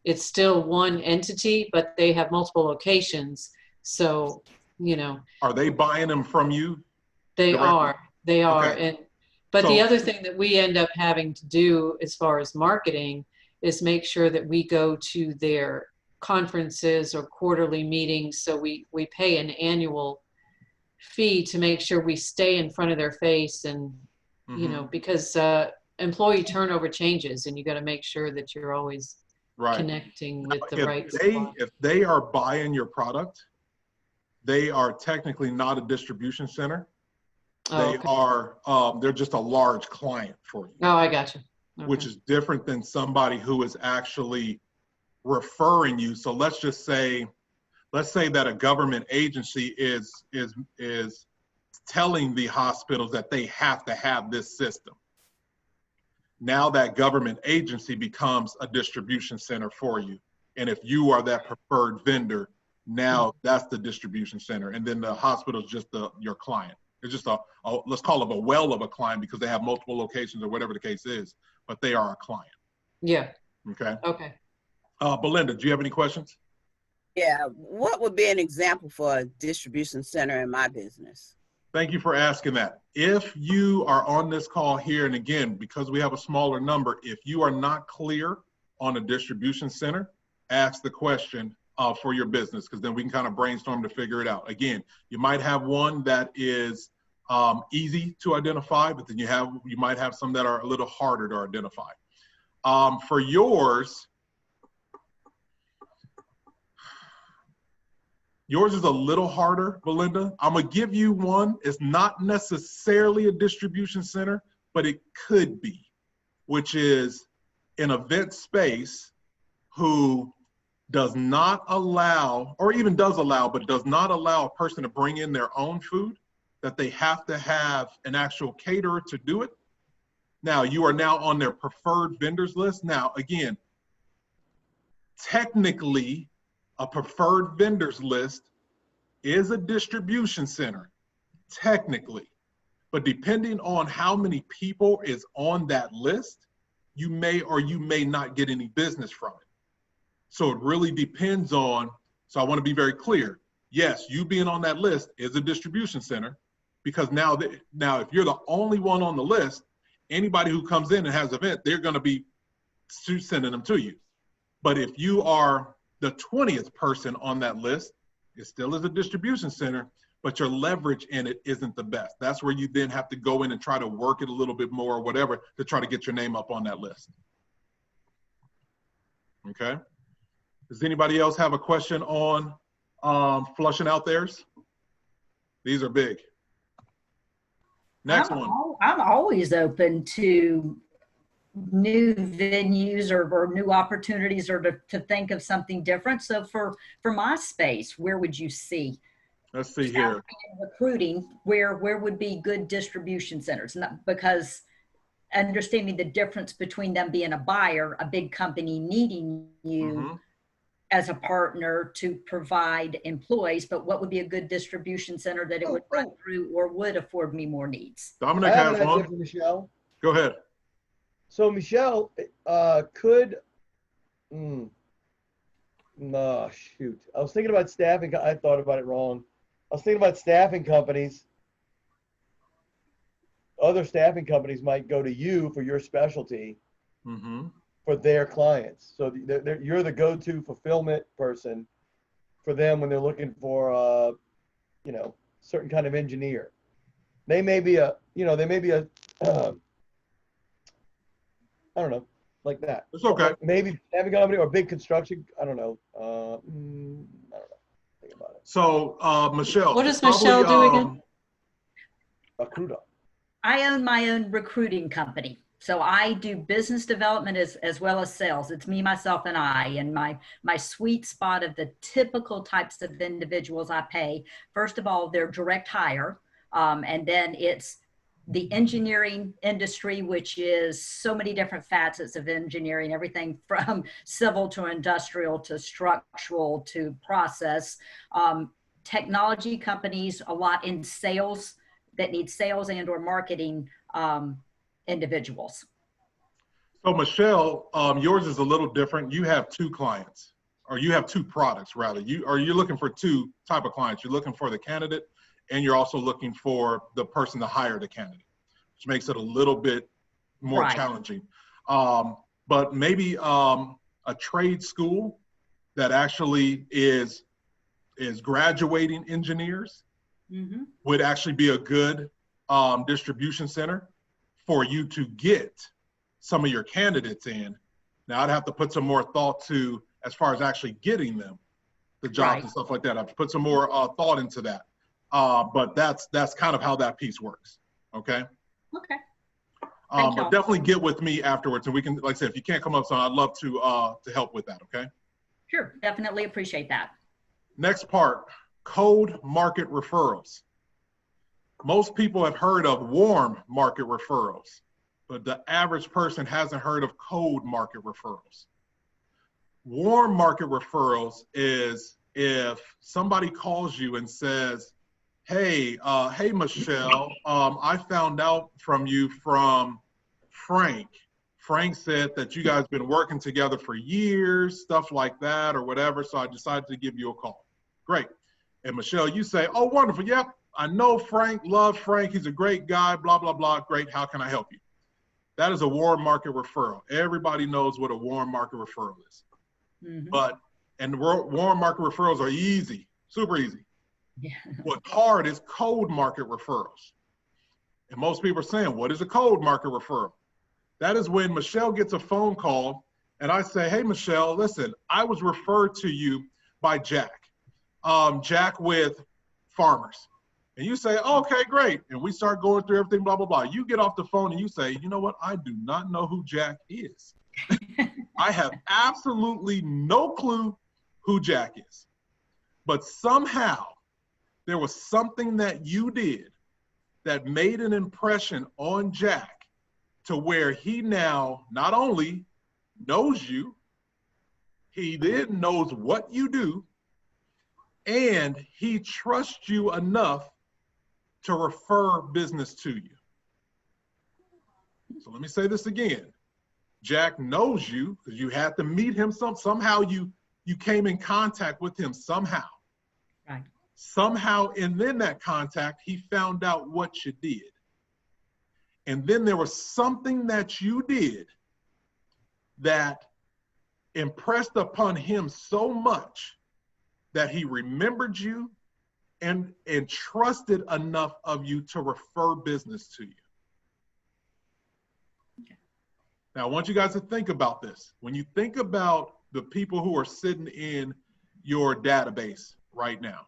it's still one entity, but they have multiple locations. So, you know. Are they buying them from you? They directly? are. They are. Okay. And But the So- other thing that we end up having to do as far as marketing is make sure that we go to their conferences or quarterly meetings. So we pay an annual fee to make sure we stay in front of their face, and you know, because employee turnover changes, and you got to make sure that you're always right. connecting with the If right they, supply. if they are buying your product, they are technically not a distribution center. Oh, They okay. are, they're just a large client for you, Oh, I got you. which is different than somebody who is actually referring you. So let's say that a government agency is telling the hospitals that they have to have this system. Now that government agency becomes a distribution center for you. And if you are that preferred vendor, now that's the distribution center. And then the hospital is just your client. It's just let's call it a well of a client, because they have multiple locations or whatever the case is, but they are a client. Yeah. Okay. Okay. Belinda, do you have any questions? Yeah, what would be an example for a distribution center in my business? Thank you for asking that. If you are on this call here, and again, because we have a smaller number, if you are not clear on a distribution center, ask the question for your business, because then we can kind of brainstorm to figure it out. Again, you might have one that is easy to identify, but then you might have some that are a little harder to identify. For yours is a little harder, Belinda. I'm gonna give you one. It's not necessarily a distribution center, but it could be, which is an event space who does not allow, or even does allow, but does not allow a person to bring in their own food, that they have to have an actual caterer to do it. Now, you are now on their preferred vendors list. Now, again, technically, a preferred vendors list is a distribution center, technically. But depending on how many people is on that list, you may or you may not get any business from it. So it really depends on, so I want to be very clear. Yes, you being on that list is a distribution center, because now if you're the only one on the list, anybody who comes in and has an event, they're going to be sending them to you. But if you are the 20th person on that list, it still is a distribution center, but your leverage in it isn't the best. That's where you then have to go in and try to work it a little bit more or whatever to try to get your name up on that list. Okay. Does anybody else have a question on flushing out theirs? These are big. Next one. I'm always open to new venues or new opportunities, or to think of something different. So for my space, where would you see? Let's see here. Recruiting, where would be good distribution centers? Not, because understanding the difference between them being a buyer, a big company needing you as a partner to provide employees, but what would be a good distribution center that it would run through or would afford me more needs? Dominic I have has an idea one. for Michelle. Go ahead. So Michelle, could, no, shoot. I was thinking about staffing. I thought about it wrong. I was thinking about staffing companies. Other staffing companies might go to you for your specialty for their clients. So you're the go-to fulfillment person for them when they're looking for, certain kind of engineer. They may be a, I don't know, like that. It's okay. Maybe staffing company or big construction. I don't know. I don't know. Think about it. So, Michelle. What does Michelle do again? Recruiter. I own my own recruiting company. So I do business development as well as sales. It's me, myself, and I. And my sweet spot of the typical types of individuals I pay, first of all, they're direct hire. And then it's the engineering industry, which is so many different facets of engineering, everything from civil to industrial to structural to process. Technology companies, a lot in sales that need sales and or marketing individuals. So Michelle, yours is a little different. You have two clients, or you have two products rather. You're looking for two type of clients. You're looking for the candidate, and you're also looking for the person to hire the candidate. which makes it a little bit more Right. challenging. But maybe a trade school that actually is graduating engineers Mhm. would actually be a good distribution center for you to get some of your candidates in. Now, I'd have to put some more thought to as far as actually getting them the jobs Right. and stuff like that. I've put some more thought into that. But that's kind of how that piece works. Okay. Okay. Thank But y'all. definitely get with me afterwards, and we can, like I said, if you can't come up, so I'd love to help with that. Okay. Sure. Definitely appreciate that. Next part, cold market referrals. Most people have heard of warm market referrals, but the average person hasn't heard of cold market referrals. Warm market referrals is if somebody calls you and says, hey, Michelle, I found out from you from Frank. Frank said that you guys been working together for years, stuff like that or whatever, so I decided to give you a call. Great. And Michelle, you say, oh, wonderful, yep, I know Frank, love Frank, he's a great guy, blah, blah, blah, great, how can I help you? That is a warm market referral. Everybody knows what a warm market referral is. Mhm. And warm market referrals are easy, super easy. Yeah. What's hard is cold market referrals. And most people are saying, what is a cold market referral? That is when Michelle gets a phone call and I say, hey, Michelle, listen, I was referred to you by Jack. Jack with Farmers. And you say, oh, okay, great. And we start going through everything, blah, blah, blah. You get off the phone and you say, you know what? I do not know who Jack is. I have absolutely no clue who Jack is. But somehow there was something that you did that made an impression on Jack to where he now not only knows you, he then knows what you do, and he trusts you enough to refer business to you. So let me say this again. Jack knows you because you had to meet him somehow you came in contact with him somehow. Right. Somehow, and then that contact, he found out what you did. And then there was something that you did that impressed upon him so much that he remembered you and trusted enough of you to refer business to you. Okay. Now, I want you guys to think about this. When you think about the people who are sitting in your database right now,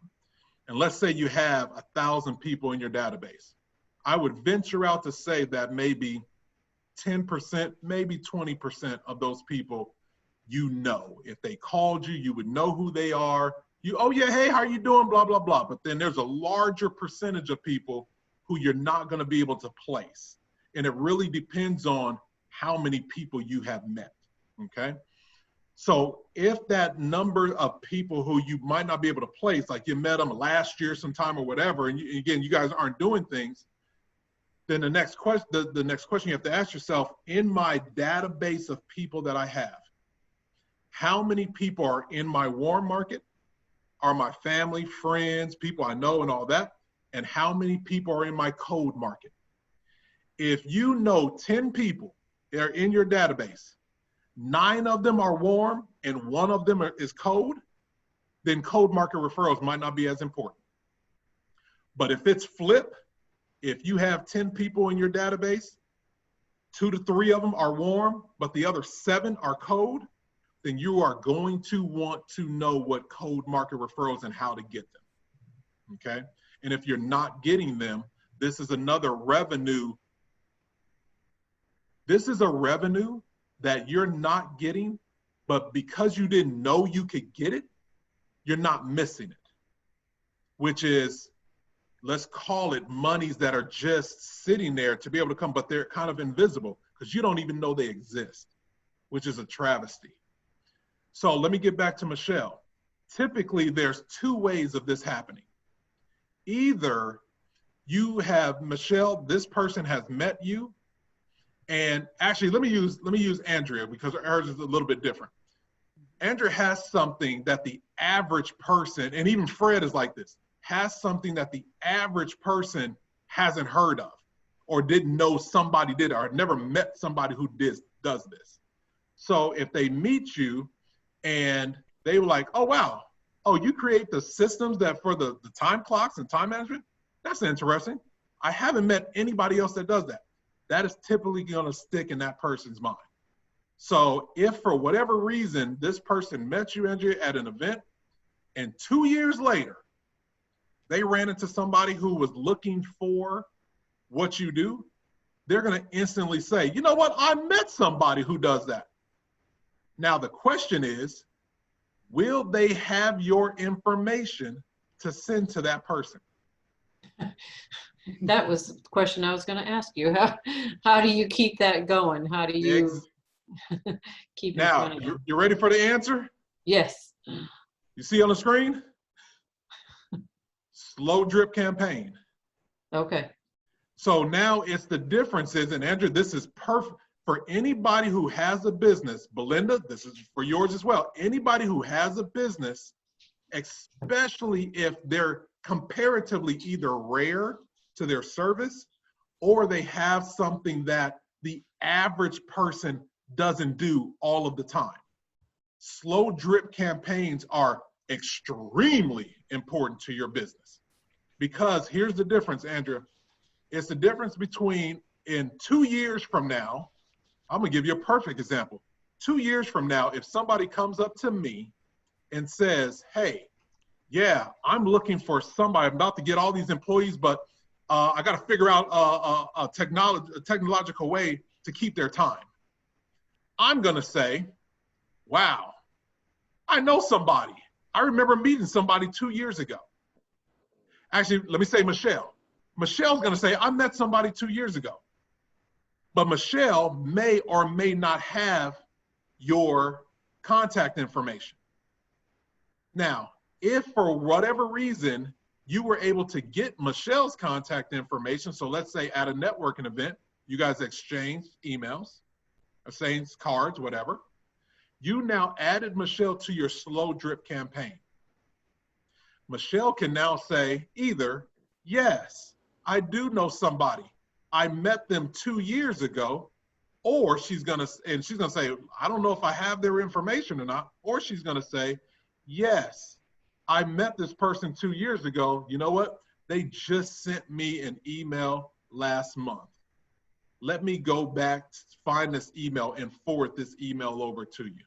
and let's say you have 1,000 people in your database, I would venture out to say that maybe 10%, maybe 20% of those people, you know. If they called you, you would know who they are. You, oh yeah, hey, how are you doing? Blah, blah, blah. But then there's a larger percentage of people who you're not going to be able to place. And it really depends on how many people you have met, okay? So if that number of people who you might not be able to place, like you met them last year sometime or whatever, and again, you guys aren't doing things, then the next question you have to ask yourself, in my database of people that I have, how many people are in my warm market, are my family, friends, people I know and all that, and how many people are in my cold market? If you know 10 people that are in your database, 9 of them are warm and 1 of them is cold, then cold market referrals might not be as important. But if it's flip, if you have 10 people in your database, 2 to 3 of them are warm, but the other 7 are cold, then you are going to want to know what cold market referrals and how to get them, okay? And if you're not getting them, this is another revenue. This is a revenue that you're not getting, but because you didn't know you could get it, you're not missing it, which is, let's call it monies that are just sitting there to be able to come, but they're kind of invisible because you don't even know they exist, which is a travesty. So let me get back to Michelle. Typically, there's 2 ways of this happening. Either you have, Michelle, this person has met you, and actually, let me use Andrea because hers is a little bit different. Andrea has something that the average person, and even Fred is like this, has something that the average person hasn't heard of or didn't know somebody did it, or never met somebody who does this. So if they meet you and they were like, oh, wow, oh, you create the systems that for the time clocks and time management? That's interesting. I haven't met anybody else that does that. That is typically going to stick in that person's mind. So if for whatever reason, this person met you, Andrea, at an event, and 2 years later, they ran into somebody who was looking for what you do, they're going to instantly say, you know what, I met somebody who does that. Now, the question is, will they have your information to send to that person? That was the question I was going to ask you. How do you keep that going? How do you keep it now, going? you ready for the answer? Yes. You see on the screen? Slow drip campaign. Okay. So now it's the differences, and Andrew, this is perfect for anybody who has a business. Belinda, this is for yours as well. Anybody who has a business, especially if they're comparatively either rare to their service or they have something that the average person doesn't do all of the time. Slow drip campaigns are extremely important to your business, because here's the difference, Andrea. It's the difference between in 2 years from now, I'm gonna give you a perfect example. 2 years from now, if somebody comes up to me and says, hey, yeah, I'm looking for somebody, I'm about to get all these employees, but I gotta figure out a technological way to keep their time. I'm gonna say, wow, I know somebody. I remember meeting somebody 2 years ago. Actually, let me say Michelle. Michelle's gonna say, I met somebody 2 years ago. But Michelle may or may not have your contact information. Now, if for whatever reason you were able to get Michelle's contact information, so let's say at a networking event, you guys exchanged emails, exchanged cards, whatever, you now added Michelle to your slow drip campaign. Michelle can now say either, yes, I do know somebody. I met them 2 years ago, or she's gonna say, I don't know if I have their information or not, or she's gonna say, yes, I met this person 2 years ago. You know what? They just sent me an email last month. Let me go back, find this email and forward this email over to you.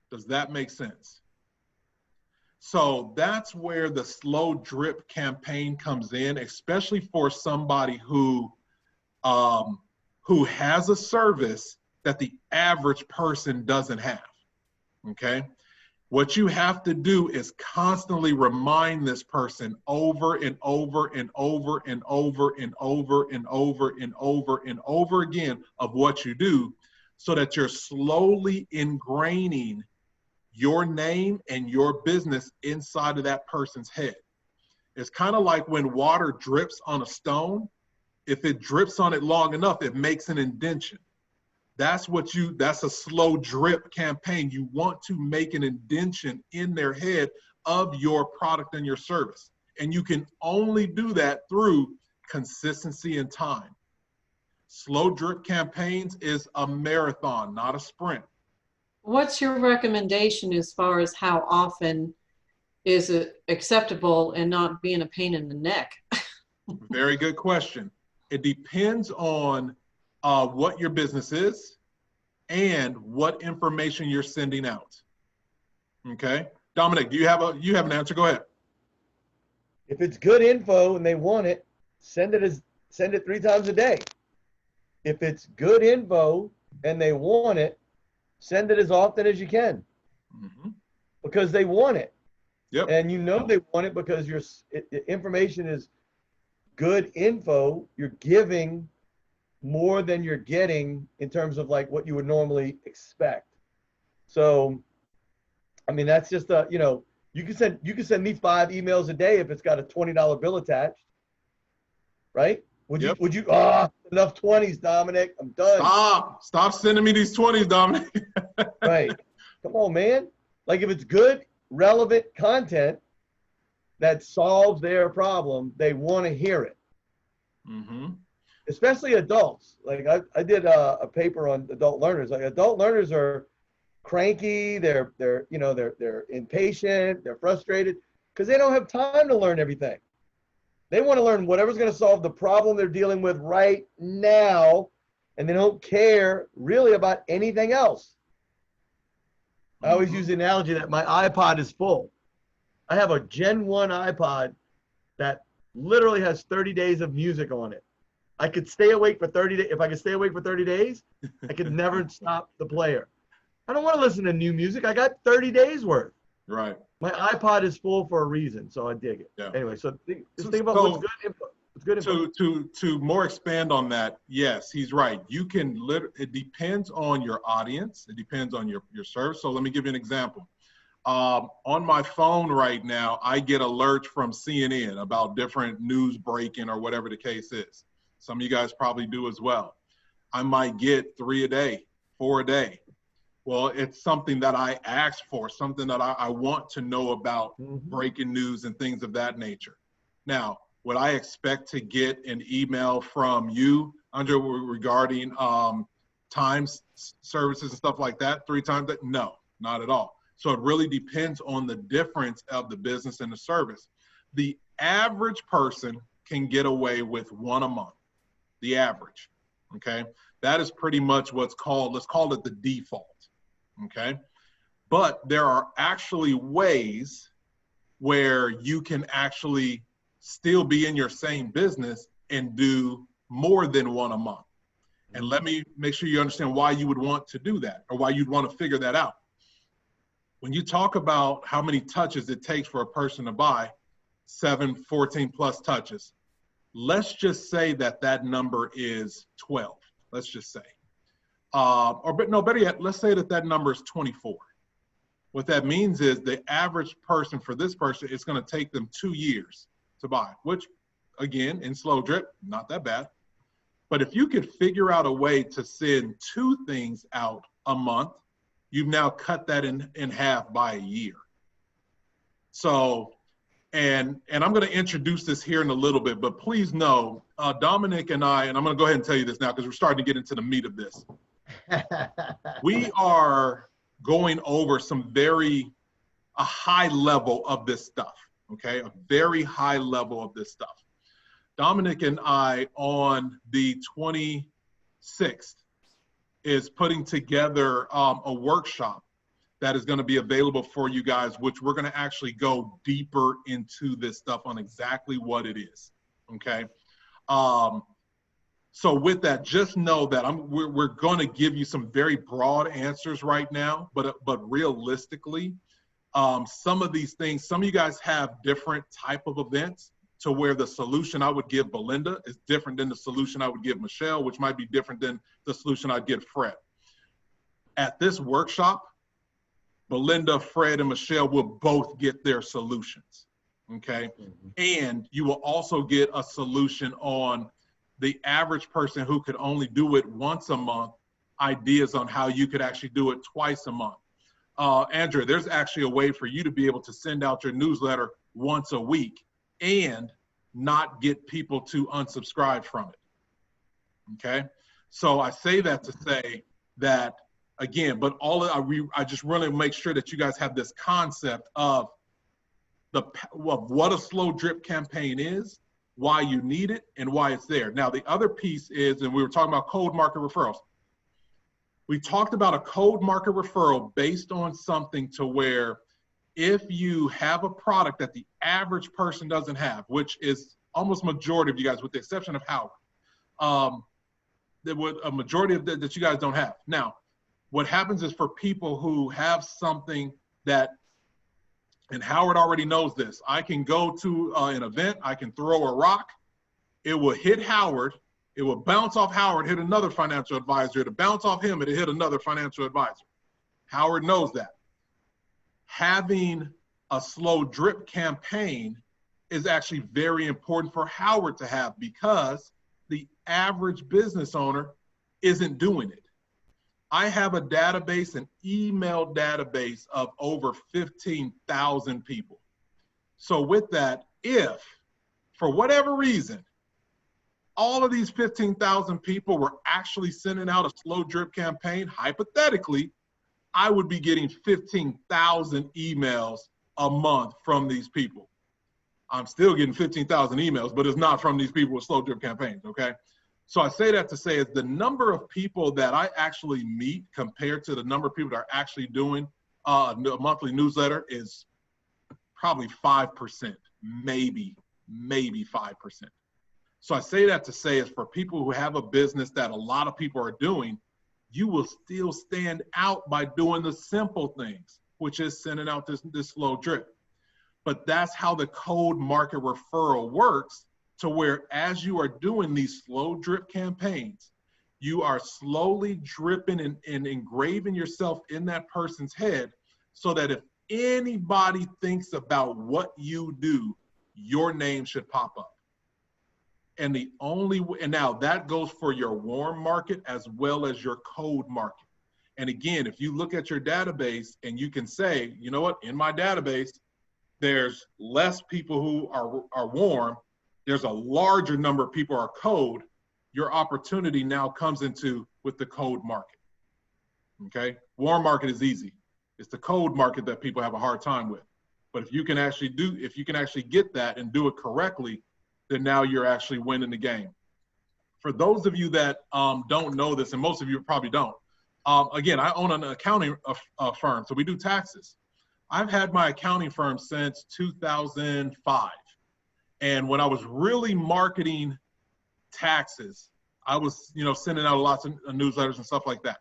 Does that make sense? So that's where the slow drip campaign comes in, especially for somebody who has a service that the average person doesn't have, okay? What you have to do is constantly remind this person over and over and over and over and over and over and over and over again of what you do, so that you're slowly ingraining your name and your business inside of that person's head. It's kind of like when water drips on a stone. If it drips on it long enough, it makes an indentation. That's a slow drip campaign. You want to make an indentation in their head of your product and your service. And you can only do that through consistency and time. Slow drip campaigns is a marathon, not a sprint. What's your recommendation as far as how often is it acceptable and not being a pain in the neck? Very good question. It depends on what your business is and what information you're sending out. Okay, Dominic, you have an answer? Go ahead. If it's good info and they want it, send it 3 times a day. If it's good info and they want it, send it as often as you can, because they want it. Yep. And you know they want it because your information is good info. You're giving more than you're getting in terms of like what you would normally expect. So, I mean, that's just you can send me 5 emails a day if it's got a $20 bill attached, right? Would you enough 20s, Dominic? I'm done. Stop sending me these 20s, Dominic. Right. Come on, man. Like if it's good, relevant content that solves their problem, they want to hear it. Mm-hmm. Especially adults. Like I did a paper on adult learners. Like adult learners are cranky. They're impatient. They're frustrated because they don't have time to learn everything. They want to learn whatever's going to solve the problem they're dealing with right now, and they don't care really about anything else. I always use the analogy that my iPod is full. I have a Gen 1 iPod that literally has 30 days of music on it. I could stay awake for 30 days. If I could stay awake for 30 days, I could never stop the player. I don't want to listen to new music. I got 30 days worth. Right. My iPod is full for a reason, so I dig it. Yeah. Anyway, so think about what's good input. What's good input. To more expand on that, yes, he's right. You can it depends on your audience. It depends on your service. So let me give you an example. On my phone right now, I get alerts from CNN about different news breaking or whatever the case is. Some of you guys probably do as well. I might get 3 a day, 4 a day. Well, it's something that I asked for, something that I want to know about breaking news and things of that nature. Now, would I expect to get an email from you, Andre, regarding times, services and stuff like that 3 times? No, not at all. So it really depends on the difference of the business and the service. The average person can get away with 1 a month, the average, okay? That is pretty much what's called, let's call it the default. Okay, but there are actually ways where you can actually still be in your same business and do more than 1 a month. And let me make sure you understand why you would want to do that, or why you'd want to figure that out. When you talk about how many touches it takes for a person to buy, 7, 14 plus touches, let's just say that that number is 12, let's just say. Better yet, let's say that that number is 24. What that means is the average person for this person, it's going to take them 2 years to buy, which again, in slow drip, not that bad. But if you could figure out a way to send 2 things out a month, you've now cut that in half by a year. So, and I'm going to introduce this here in a little bit, but please know, Dominic and I'm going to go ahead and tell you this now because we're starting to get into the meat of this. We are going over a high level of this stuff, okay? A very high level of this stuff. Dominic and I, on the 26th, is putting together a workshop that is going to be available for you guys, which we're going to actually go deeper into this stuff on exactly what it is, okay? So with that, just know that we're going to give you some very broad answers right now, but realistically, some of these things, some of you guys have different type of events to where the solution I would give Belinda is different than the solution I would give Michelle, which might be different than the solution I'd give Fred. At this workshop, Belinda, Fred, and Michelle will both get their solutions, okay? And you will also get a solution on the average person who could only do it once a month, ideas on how you could actually do it twice a month. Andrea, there's actually a way for you to be able to send out your newsletter once a week and not get people to unsubscribe from it, okay? So I say that to say that, again, but I just really make sure that you guys have this concept of what a slow drip campaign is, why you need it, and why it's there. Now, the other piece is, and we were talking about cold market referrals. We talked about a cold market referral based on something to where if you have a product that the average person doesn't have, which is almost majority of you guys, with the exception of Howard, there would a majority of that you guys don't have. Now, what happens is for people who have something that, and Howard already knows this, I can go to an event, I can throw a rock, it will hit Howard, it will bounce off Howard, hit another financial advisor, it'll bounce off him, it'll hit another financial advisor. Howard knows that. Having a slow drip campaign is actually very important for Howard to have because the average business owner isn't doing it. I have a database, an email database of over 15,000 people. So with that, if for whatever reason, all of these 15,000 people were actually sending out a slow drip campaign, hypothetically, I would be getting 15,000 emails a month from these people. I'm still getting 15,000 emails, but it's not from these people with slow drip campaigns, okay? So I say that to say is the number of people that I actually meet compared to the number of people that are actually doing a monthly newsletter is probably 5%, maybe 5%. So I say that to say is for people who have a business that a lot of people are doing, you will still stand out by doing the simple things, which is sending out this slow drip. But that's how the cold market referral works, to where as you are doing these slow drip campaigns, you are slowly dripping and engraving yourself in that person's head so that if anybody thinks about what you do, your name should pop up. And now that goes for your warm market as well as your cold market. And again, if you look at your database and you can say, you know what, in my database, there's less people who are warm, there's a larger number of people are cold, your opportunity now comes into with the cold market, okay? Warm market is easy. It's the cold market that people have a hard time with. But if you can actually get that and do it correctly, then now you're actually winning the game. For those of you that don't know this, and most of you probably don't, again, I own an accounting firm, so we do taxes. I've had my accounting firm since 2005. And when I was really marketing taxes, I was, sending out lots of newsletters and stuff like that.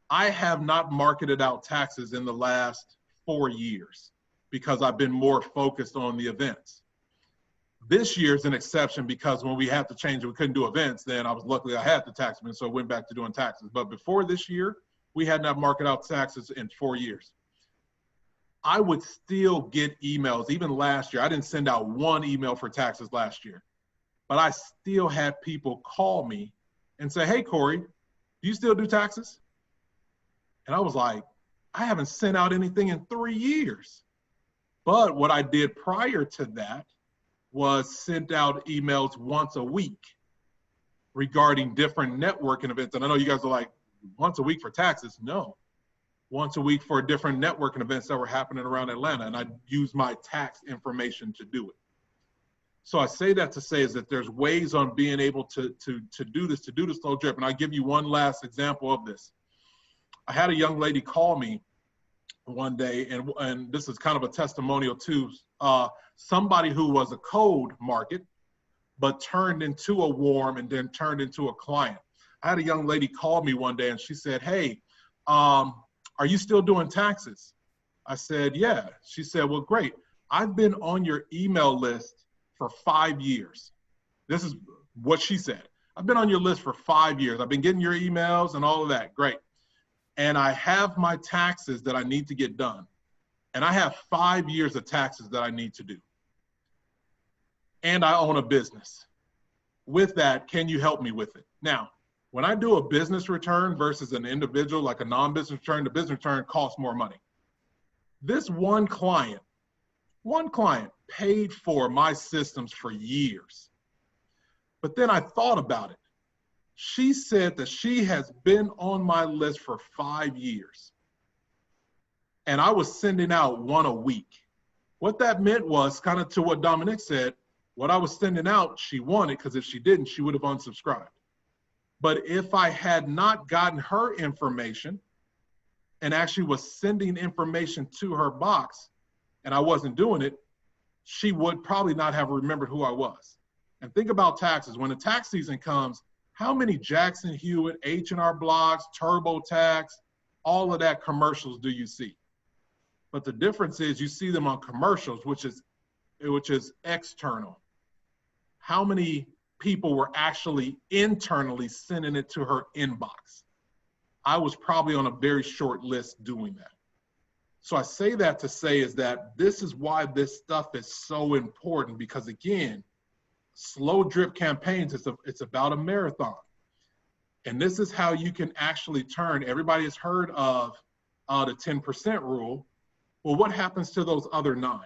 I have not marketed out taxes in the last 4 years because I've been more focused on the events. This year's an exception because when we had to change it, we couldn't do events, then luckily I had the taxman, so I went back to doing taxes. But before this year, we had not marketed out taxes in 4 years. I would still get emails, even last year. I didn't send out one email for taxes last year, but I still had people call me and say, hey, Corey, do you still do taxes? And I was like, I haven't sent out anything in 3 years. But what I did prior to that was sent out emails once a week regarding different networking events. And I know you guys are like, once a week for taxes? No. Once a week for different networking events that were happening around Atlanta, and I use my tax information to do it. So I say that to say is that there's ways on being able to do this, the slow drip. And I'll give you one last example of this. I had a young lady call me one day, and this is kind of a testimonial to somebody who was a cold market, but turned into a warm and then turned into a client. I had a young lady call me one day and she said, hey, are you still doing taxes? I said, yeah. She said, well, great. I've been on your email list for 5 years. This is what she said. I've been on your list for 5 years. I've been getting your emails and all of that. Great. And I have my taxes that I need to get done. And I have 5 years of taxes that I need to do. And I own a business. With that, can you help me with it? Now, when I do a business return versus an individual, like a non-business return, the business return costs more money. This one client paid for my systems for years. But then I thought about it. She said that she has been on my list for 5 years. And I was sending out one a week. What that meant was kind of to what Dominic said, what I was sending out, she wanted, because if she didn't, she would have unsubscribed. But if I had not gotten her information and actually was sending information to her box and I wasn't doing it, she would probably not have remembered who I was. And think about taxes. When the tax season comes, how many Jackson Hewitt, H&R Blogs, TurboTax, all of that commercials do you see? But the difference is you see them on commercials, which is external. How many people were actually internally sending it to her inbox? I was probably on a very short list doing that. So I say that to say is that this is why this stuff is so important, because again, slow drip campaigns, it's about a marathon. And this is how you can actually turn, everybody has heard of the 10% rule. Well, what happens to those other 9?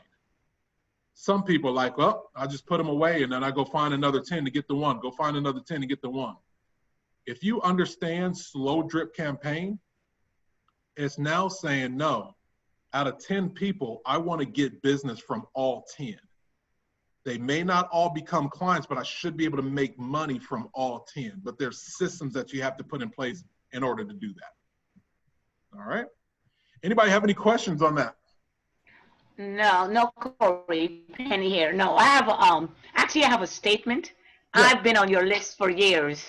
Some people are like, well, I just put them away and then I go find another 10 to get the one, go find another 10 to get the one. If you understand slow drip campaign, it's now saying, no, out of 10 people, I want to get business from all 10. They may not all become clients, but I should be able to make money from all 10. But there's systems that you have to put in place in order to do that. All right. Anybody have any questions on that? No, Corey, Penny here. No, I have actually I have a statement. Yeah. I've been on your list for years,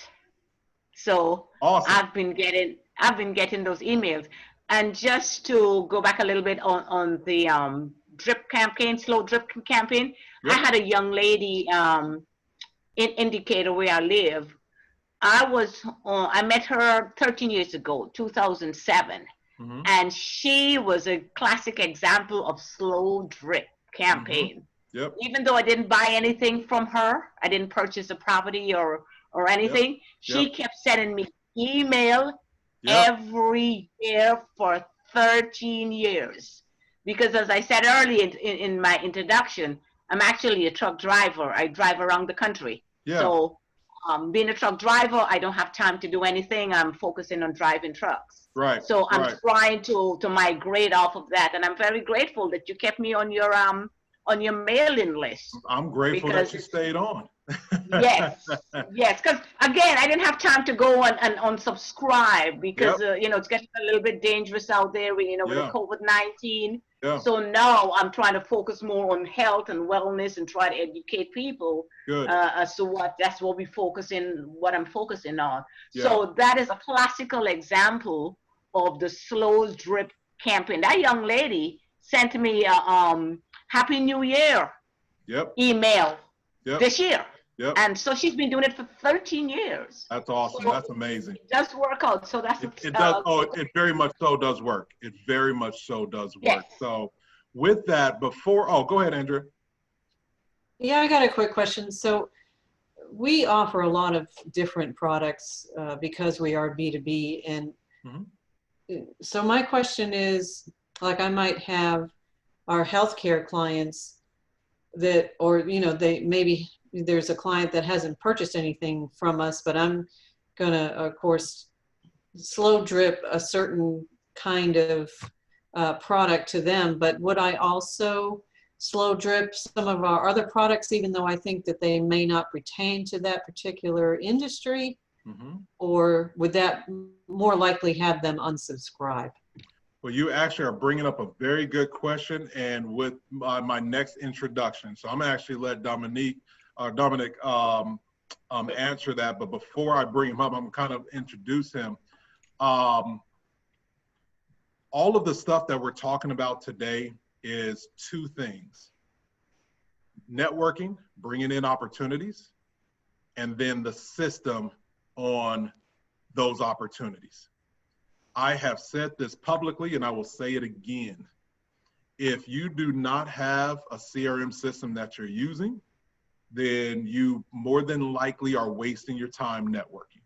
so Awesome. I've been getting those emails. And just to go back a little bit on the drip campaign, slow drip campaign, Yep. I had a young lady in Indicator where I live. I met her 13 years ago, 2007. Mm-hmm. And she was a classic example of slow drip campaign. Yep. Even though I didn't buy anything from her, I didn't purchase a property or anything, she kept sending me email every year for 13 years. Because as I said earlier in my introduction, I'm actually a truck driver. I drive around the country. Yeah. So being a truck driver, I don't have time to do anything. I'm focusing on driving trucks. Right. So I'm right. trying to migrate off of that, and I'm very grateful that you kept me on your mailing list. I'm grateful because that you stayed on. Yes, because again, I didn't have time to go and unsubscribe because it's getting a little bit dangerous out there with with the COVID-19. Yeah. So now I'm trying to focus more on health and wellness and try to educate people Good. as to what I'm focusing on. Yeah. So that is a classical example of the slow drip campaign. That young lady sent me a Happy New Year email this year. Yep. And so she's been doing it for 13 years. That's awesome. So that's amazing. It does work out. So that's it does. It very much so does work. It very much so does work. Yes. So with that, go ahead, Andrea. Yeah, I got a quick question. So we offer a lot of different products because we are B2B. And so my question is, like, I might have our healthcare clients that, or, they maybe there's a client that hasn't purchased anything from us, but I'm going to, of course, slow drip a certain kind of product to them. But would I also slow drip some of our other products, even though I think that they may not pertain to that particular industry? Or would that more likely have them unsubscribe? Well, you actually are bringing up a very good question, and with my next introduction. So I'm going to actually let Dominic answer that. But before I bring him up, I'm kind of introduce him. All of the stuff that we're talking about today is two things: networking, bringing in opportunities, and then the system on those opportunities. I have said this publicly, and I will say it again. If you do not have a CRM system that you're using, then you more than likely are wasting your time networking,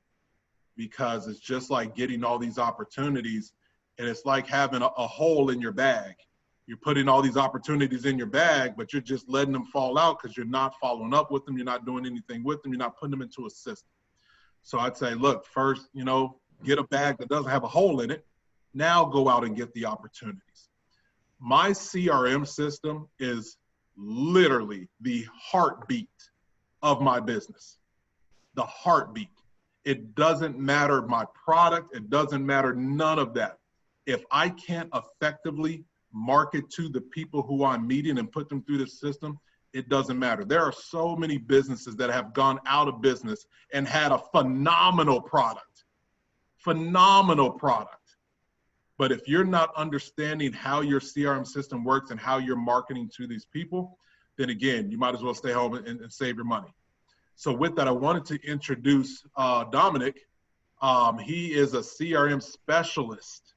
because it's just like getting all these opportunities, and it's like having a hole in your bag. You're putting all these opportunities in your bag, but you're just letting them fall out because you're not following up with them. You're not doing anything with them. You're not putting them into a system. So I'd say, look, first, get a bag that doesn't have a hole in it. Now go out and get the opportunities. My CRM system is literally the heartbeat of my business. The heartbeat. It doesn't matter my product. It doesn't matter none of that. If I can't effectively market to the people who I'm meeting and put them through the system, it doesn't matter. There are so many businesses that have gone out of business and had a phenomenal product. Phenomenal product. But if you're not understanding how your CRM system works and how you're marketing to these people, then again, you might as well stay home and save your money. So with that, I wanted to introduce Dominic. He is a CRM specialist.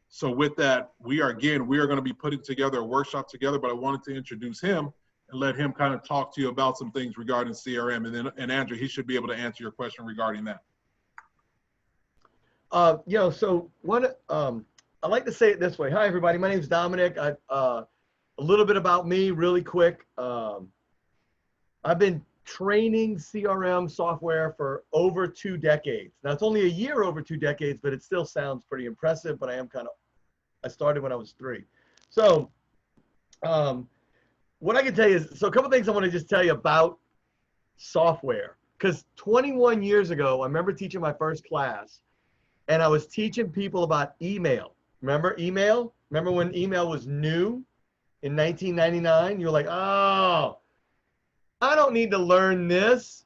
So with that, we are going to be putting together a workshop together, but I wanted to introduce him and let him kind of talk to you about some things regarding CRM. And Andrew, he should be able to answer your question regarding that. So I like to say it this way. Hi, everybody. My name is Dominic. I a little bit about me really quick. I've been training CRM software for over 2 decades. Now it's only a year over 2 decades, but it still sounds pretty impressive, but I started when I was 3. So what I can tell you is, so a couple things I want to just tell you about software. Because 21 years ago, I remember teaching my first class, and I was teaching people about email. Remember email? Remember when email was new in 1999? You're like, oh, I don't need to learn this.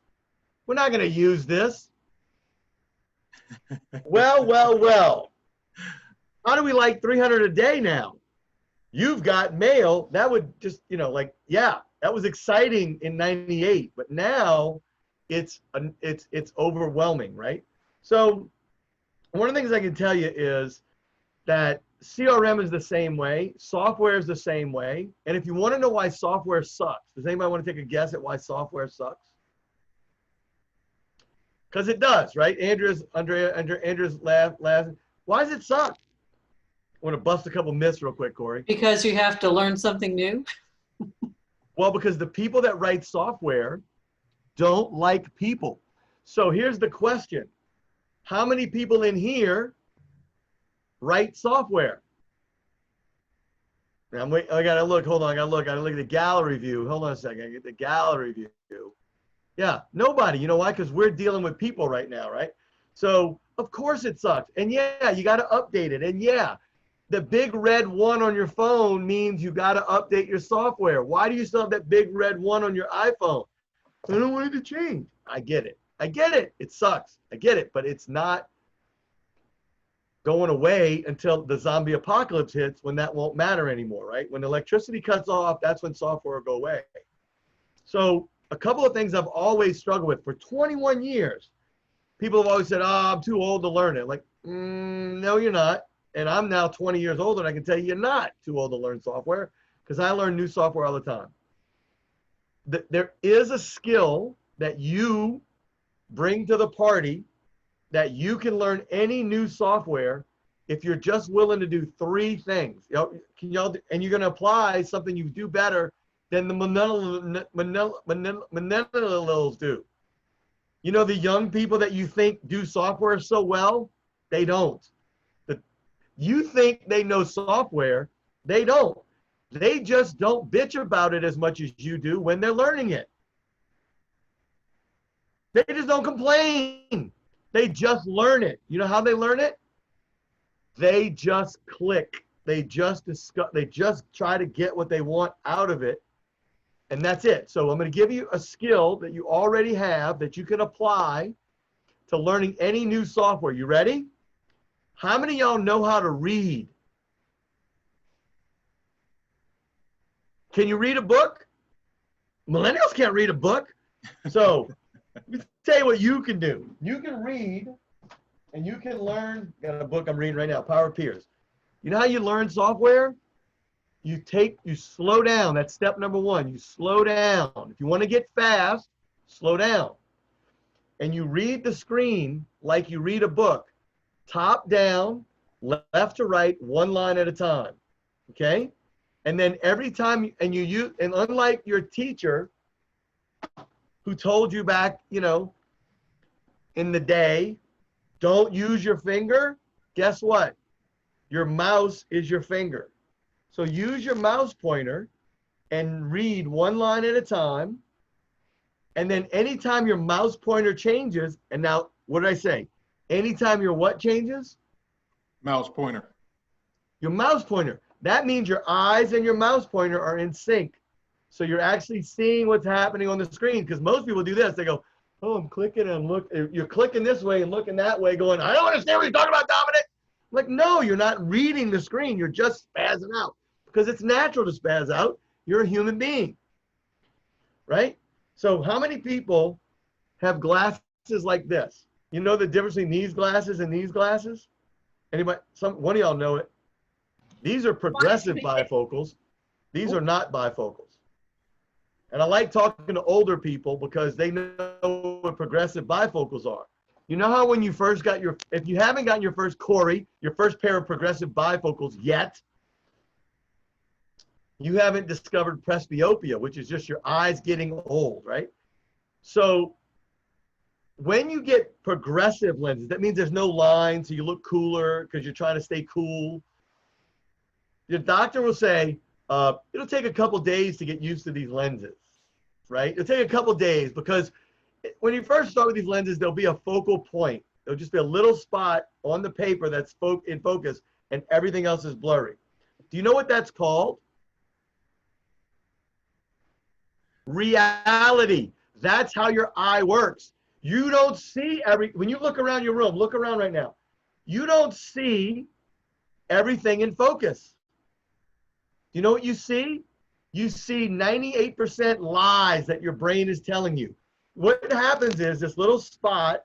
We're not going to use this. Well. How do we like 300 a day now? You've got mail. That would just, like, yeah, that was exciting in 98. But now it's overwhelming, right? So one of the things I can tell you is that CRM is the same way. Software is the same way. And if you want to know why software sucks, does anybody want to take a guess at why software sucks? Because it does, right? Andrea's laughing. Why does it suck? I want to bust a couple myths real quick, Corey. Because you have to learn something new? Well, because the people that write software don't like people. So here's the question. How many people in here write software? Now, I gotta look, hold on, I gotta look at the gallery view. Hold on a second, I get the gallery view. Yeah, nobody, you know why? Because we're dealing with people right now, right? So of course it sucks. And yeah, you gotta update it. And yeah, the big red 1 on your phone means you gotta update your software. Why do you still have that big red 1 on your iPhone? I don't want it to change. I get it. It sucks. I get it, but it's not going away until the zombie apocalypse hits, when that won't matter anymore, right? When electricity cuts off, that's when software will go away. So a couple of things I've always struggled with for 21 years. People have always said, oh, I'm too old to learn it. Like, no, you're not. And I'm now 20 years older, and I can tell you you're not too old to learn software, because I learn new software all the time. There is a skill that you bring to the party that you can learn any new software if you're just willing to do 3 things. And you're going to apply something you do better than the millennials do. You know, the young people that you think do software so well, they don't. You think they know software, they don't. They just don't bitch about it as much as you do when they're learning it. They just don't complain. They just learn it. You know how they learn it? They just click. They just try to get what they want out of it. And that's it. So I'm going to give you a skill that you already have that you can apply to learning any new software. You ready? How many of y'all know how to read? Can you read a book? Millennials can't read a book. So let me tell you what you can do. You can read and you can learn. Got a book I'm reading right now, Power of Peers. You know how you learn software? You slow down. That's step number 1. You slow down. If you want to get fast, slow down. And you read the screen like you read a book. Top down, left to right, 1 line at a time. Okay? And then every time, and unlike your teacher who told you back, in the day, don't use your finger, guess what? Your mouse is your finger. So use your mouse pointer and read 1 line at a time. And then anytime your mouse pointer changes, and now, what did I say? Anytime your what changes? Mouse pointer. Your mouse pointer. That means your eyes and your mouse pointer are in sync. So you're actually seeing what's happening on the screen, because most people do this. They go, oh, I'm clicking and you're clicking this way and looking that way going, I don't understand what you're talking about, Dominic. I'm like, no, you're not reading the screen. You're just spazzing out, because it's natural to spaz out. You're a human being, right? So how many people have glasses like this? You know the difference between these glasses and these glasses? Anybody? One of y'all know it. These are progressive bifocals. These are not bifocals. And I like talking to older people because they know what progressive bifocals are. You know how when you first got if you haven't gotten your first Corey, your first pair of progressive bifocals yet, You haven't discovered presbyopia, which is just your eyes getting old, right? So when you get progressive lenses, that means there's no line, so you look cooler because you're trying to stay cool. Your doctor will say, it'll take a couple days to get used to these lenses, right? It'll take a couple days because when you first start with these lenses, there'll be a focal point. There'll just be a little spot on the paper that's in focus and everything else is blurry. Do you know what that's called? Reality. That's how your eye works. You don't see when you look around your room, look around right now. You don't see everything in focus. Do you know what you see? You see 98% lies that your brain is telling you. What happens is this little spot,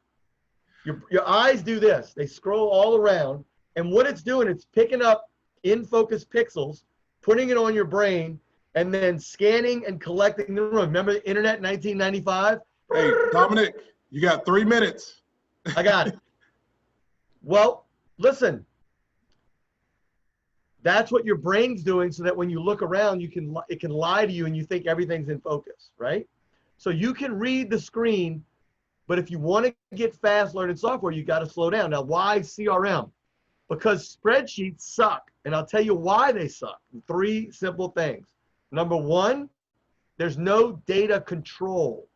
your eyes do this. They scroll all around, and what it's doing, it's picking up in focus pixels, putting it on your brain, and then scanning and collecting the room. Remember the internet in 1995? Hey, Dominic, you got 3 minutes. I got it. Well, listen. That's what your brain's doing so that when you look around, it can lie to you and you think everything's in focus, right? So you can read the screen, but if you want to get fast learning software, you got to slow down. Now, why CRM? Because spreadsheets suck, and I'll tell you why they suck. 3 simple things. Number 1, there's no data control.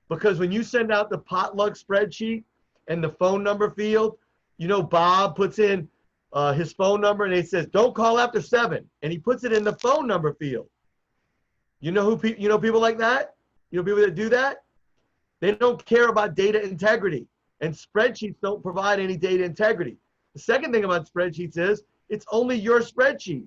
Because when you send out the potluck spreadsheet and the phone number field, you know, Bob puts in his phone number and he says, don't call after 7. And he puts it in the phone number field. You know people like that? You know people that do that? They don't care about data integrity. And spreadsheets don't provide any data integrity. The second thing about spreadsheets is it's only your spreadsheet.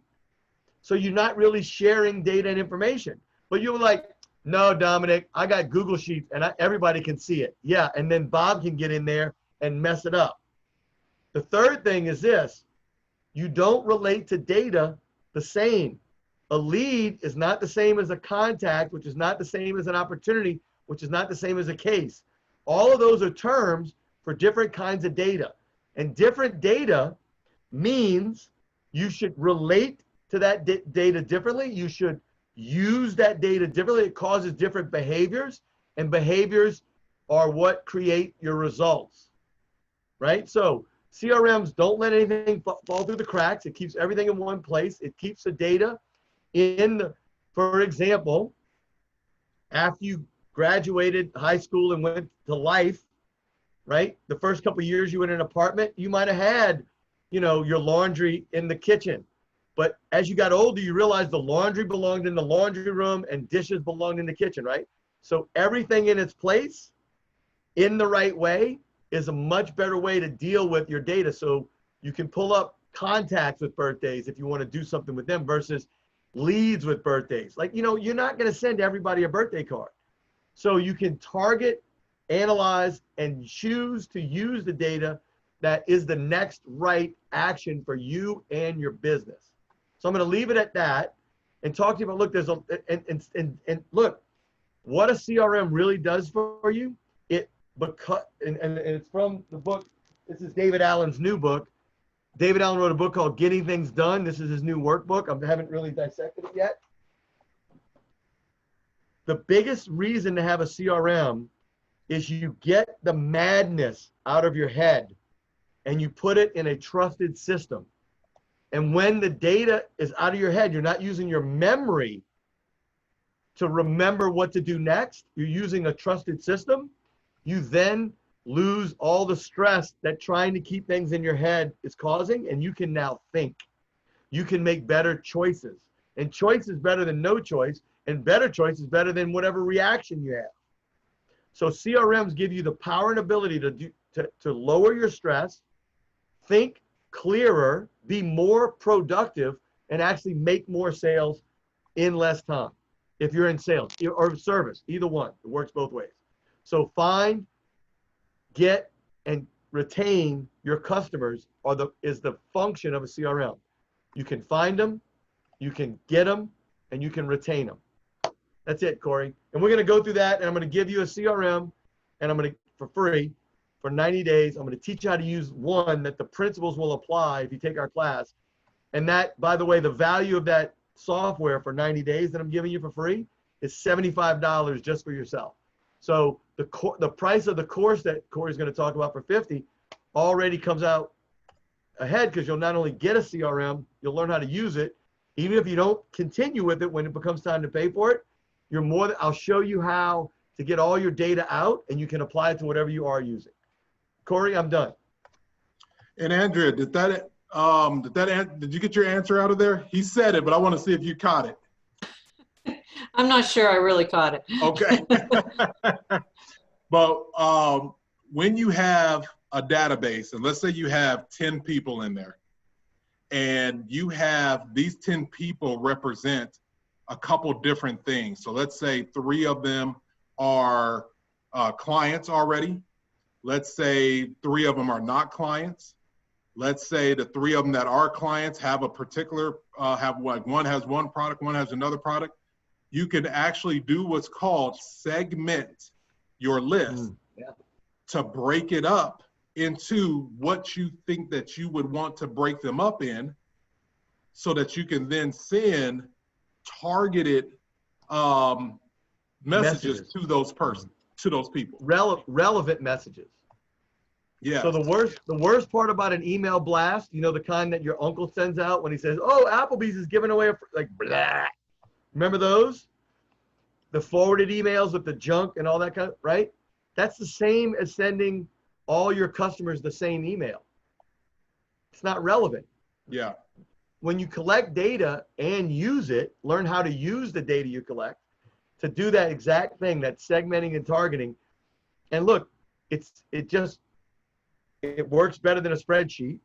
So you're not really sharing data and information. But you're like, no, Dominic, I got Google Sheets and everybody can see it. Yeah, and then Bob can get in there and mess it up. The third thing is this. You don't relate to data the same. A lead is not the same as a contact, which is not the same as an opportunity, which is not the same as a case. All of those are terms for different kinds of data. And different data means you should relate to that data differently. You should use that data differently. It causes different behaviors, and behaviors are what create your results, right? So CRMs don't let anything fall through the cracks. It keeps everything in one place. It keeps the data for example, after you graduated high school and went to life, right? The first couple of years you were in an apartment, you might have had, your laundry in the kitchen. But as you got older, you realized the laundry belonged in the laundry room and dishes belonged in the kitchen, right? So everything in its place, in the right way, is a much better way to deal with your data. So you can pull up contacts with birthdays if you want to do something with them versus leads with birthdays. Like, you're not going to send everybody a birthday card. So you can target, analyze, and choose to use the data that is the next right action for you and your business. So I'm going to leave it at that and talk to you about, look, and look, what a CRM really does for you, and it's from the book, this is David Allen's new book. David Allen wrote a book called Getting Things Done. This is his new workbook. I haven't really dissected it yet. The biggest reason to have a CRM is you get the madness out of your head and you put it in a trusted system. And when the data is out of your head, you're not using your memory to remember what to do next. You're using a trusted system. You then lose all the stress that trying to keep things in your head is causing, and you can now think. You can make better choices. And choice is better than no choice, and better choice is better than whatever reaction you have. So CRMs give you the power and ability to lower your stress, think clearer, be more productive, and actually make more sales in less time. If you're in sales or service, either one, it works both ways. So find, get, and retain your customers is the function of a CRM. You can find them, you can get them, and you can retain them. That's it, Corey. And we're going to go through that, and I'm going to give you a CRM, and I'm going to, for free, for 90 days, I'm going to teach you how to use one that the principles will apply if you take our class. And that, by the way, the value of that software for 90 days that I'm giving you for free is $75 just for yourself. So the price of the course that Corey's going to talk about for 50 already comes out ahead, because you'll not only get a CRM, you'll learn how to use it. Even if you don't continue with it when it becomes time to pay for it, I'll show you how to get all your data out, and you can apply it to whatever you are using. Corey, I'm done. And Andrea, did you get your answer out of there? He said it, but I want to see if you caught it. I'm not sure I really caught it. Okay. But when you have a database, and let's say you have 10 people in there, and you have these 10 people represent a couple different things. So let's say 3 of them are clients already. Let's say 3 of them are not clients. Let's say the 3 of them that are clients have a particular, one has one product, one has another product. You can actually do what's called segment your list to break it up into what you think that you would want to break them up in, so that you can then send targeted messages to those people. Relevant messages. Yeah. So the worst part about an email blast, the kind that your uncle sends out when he says, "Oh, Applebee's is giving away blah." Remember those? The forwarded emails with the junk and all that kind of, right? That's the same as sending all your customers the same email. It's not relevant. Yeah. When you collect data and use it, learn how to use the data you collect to do that exact thing, that segmenting and targeting. And look, it works better than a spreadsheet.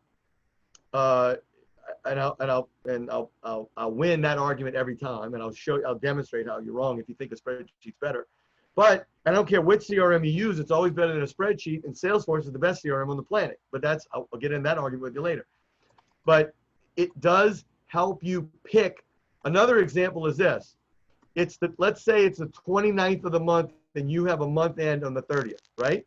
And I'll win that argument every time, and I'll demonstrate how you're wrong if you think a spreadsheet's better. But I don't care which CRM you use, it's always better than a spreadsheet, and Salesforce is the best CRM on the planet. But I'll get in that argument with you later. But it does help you pick. Another example is this. Let's say it's the 29th of the month and you have a month end on the 30th, right?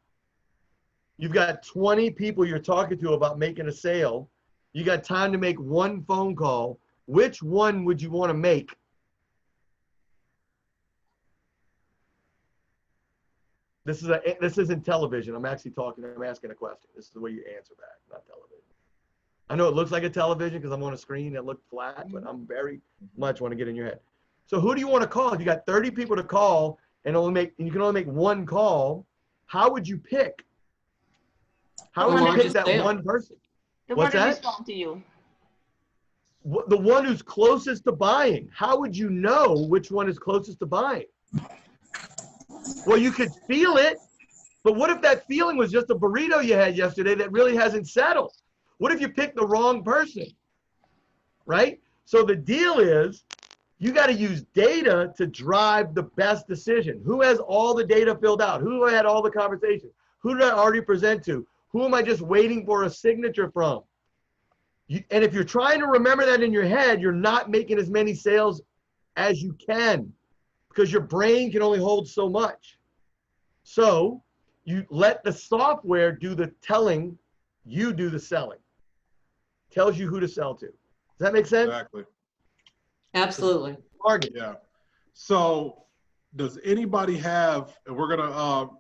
You've got 20 people you're talking to about making a sale. You got time to make one phone call. Which one would you want to make? This isn't television. I'm asking a question. This is the way you answer back, not television. I know it looks like a television because I'm on a screen that looks flat, but I'm very much want to get in your head. So who do you want to call? If you got 30 people to call and you can only make one call, how would you pick? How would you pick that one person? What's that? Respond to you. The one who's closest to buying. How would you know which one is closest to buying? Well, you could feel it, but what if that feeling was just a burrito you had yesterday that really hasn't settled? What if you picked the wrong person, right? So the deal is you got to use data to drive the best decision. Who has all the data filled out? Who had all the conversations? Who did I already present to? Who am I just waiting for a signature from? And if you're trying to remember that in your head, you're not making as many sales as you can because your brain can only hold so much. So you let the software do the telling, you do the selling. Tells you who to sell to. Does that make sense? Exactly. Absolutely. Target. Yeah. So does anybody have, and we're going to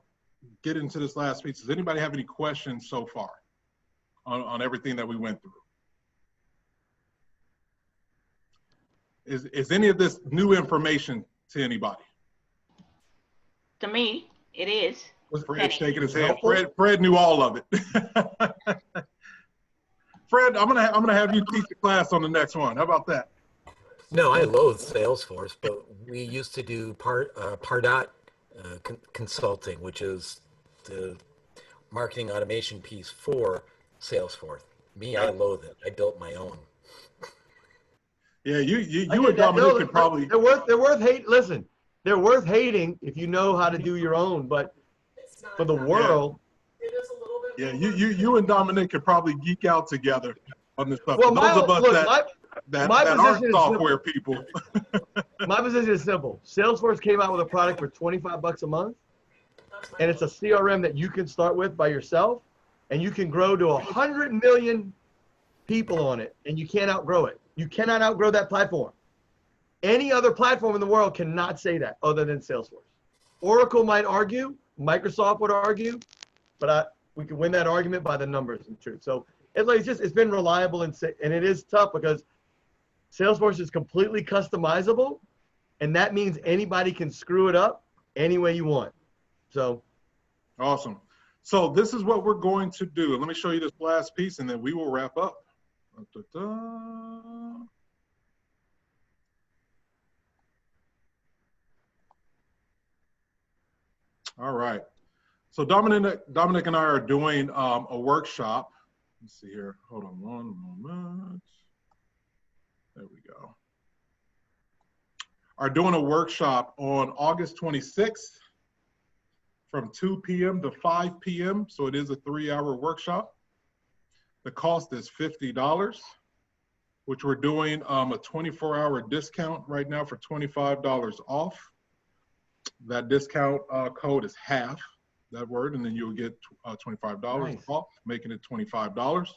get into this last piece, does anybody have any questions so far on everything that we went through? Is any of this new information to anybody? To me, it is. Fred's shaking his head. Fred knew all of it. Fred, I'm gonna have you teach the class on the next one. How about that? No, I loathe Salesforce, but we used to do Pardot Consulting, which is the marketing automation piece for Salesforce. I loathe it. I built my own. Yeah, you and Dominic could probably. They're worth hate. Listen, they're worth hating if you know how to do your own. But for the world, it is a little bit. Yeah, you and Dominic could probably geek out together on this stuff. Well, those of us that aren't software people. My position is simple. Salesforce came out with a product for $25 a month, and it's a CRM that you can start with by yourself, and you can grow to 100 million people on it, and you can't outgrow it. You cannot outgrow that platform. Any other platform in the world cannot say that other than Salesforce. Oracle might argue, Microsoft would argue, but we can win that argument by the numbers and truth. So it's been reliable and it is tough because Salesforce is completely customizable, and that means anybody can screw it up any way you want. So awesome. So this is what we're going to do. Let me show you this last piece, and then we will wrap up. All right. So Dominic and I are doing a workshop. Let's see here. Hold on one moment. There we go. Are doing a workshop on August 26th from 2 p.m. to 5 p.m. So it is a 3-hour workshop. The cost is $50, which we're doing a 24-hour discount right now for $25 off. That discount code is half that word, and then you'll get $25 off, making it $25.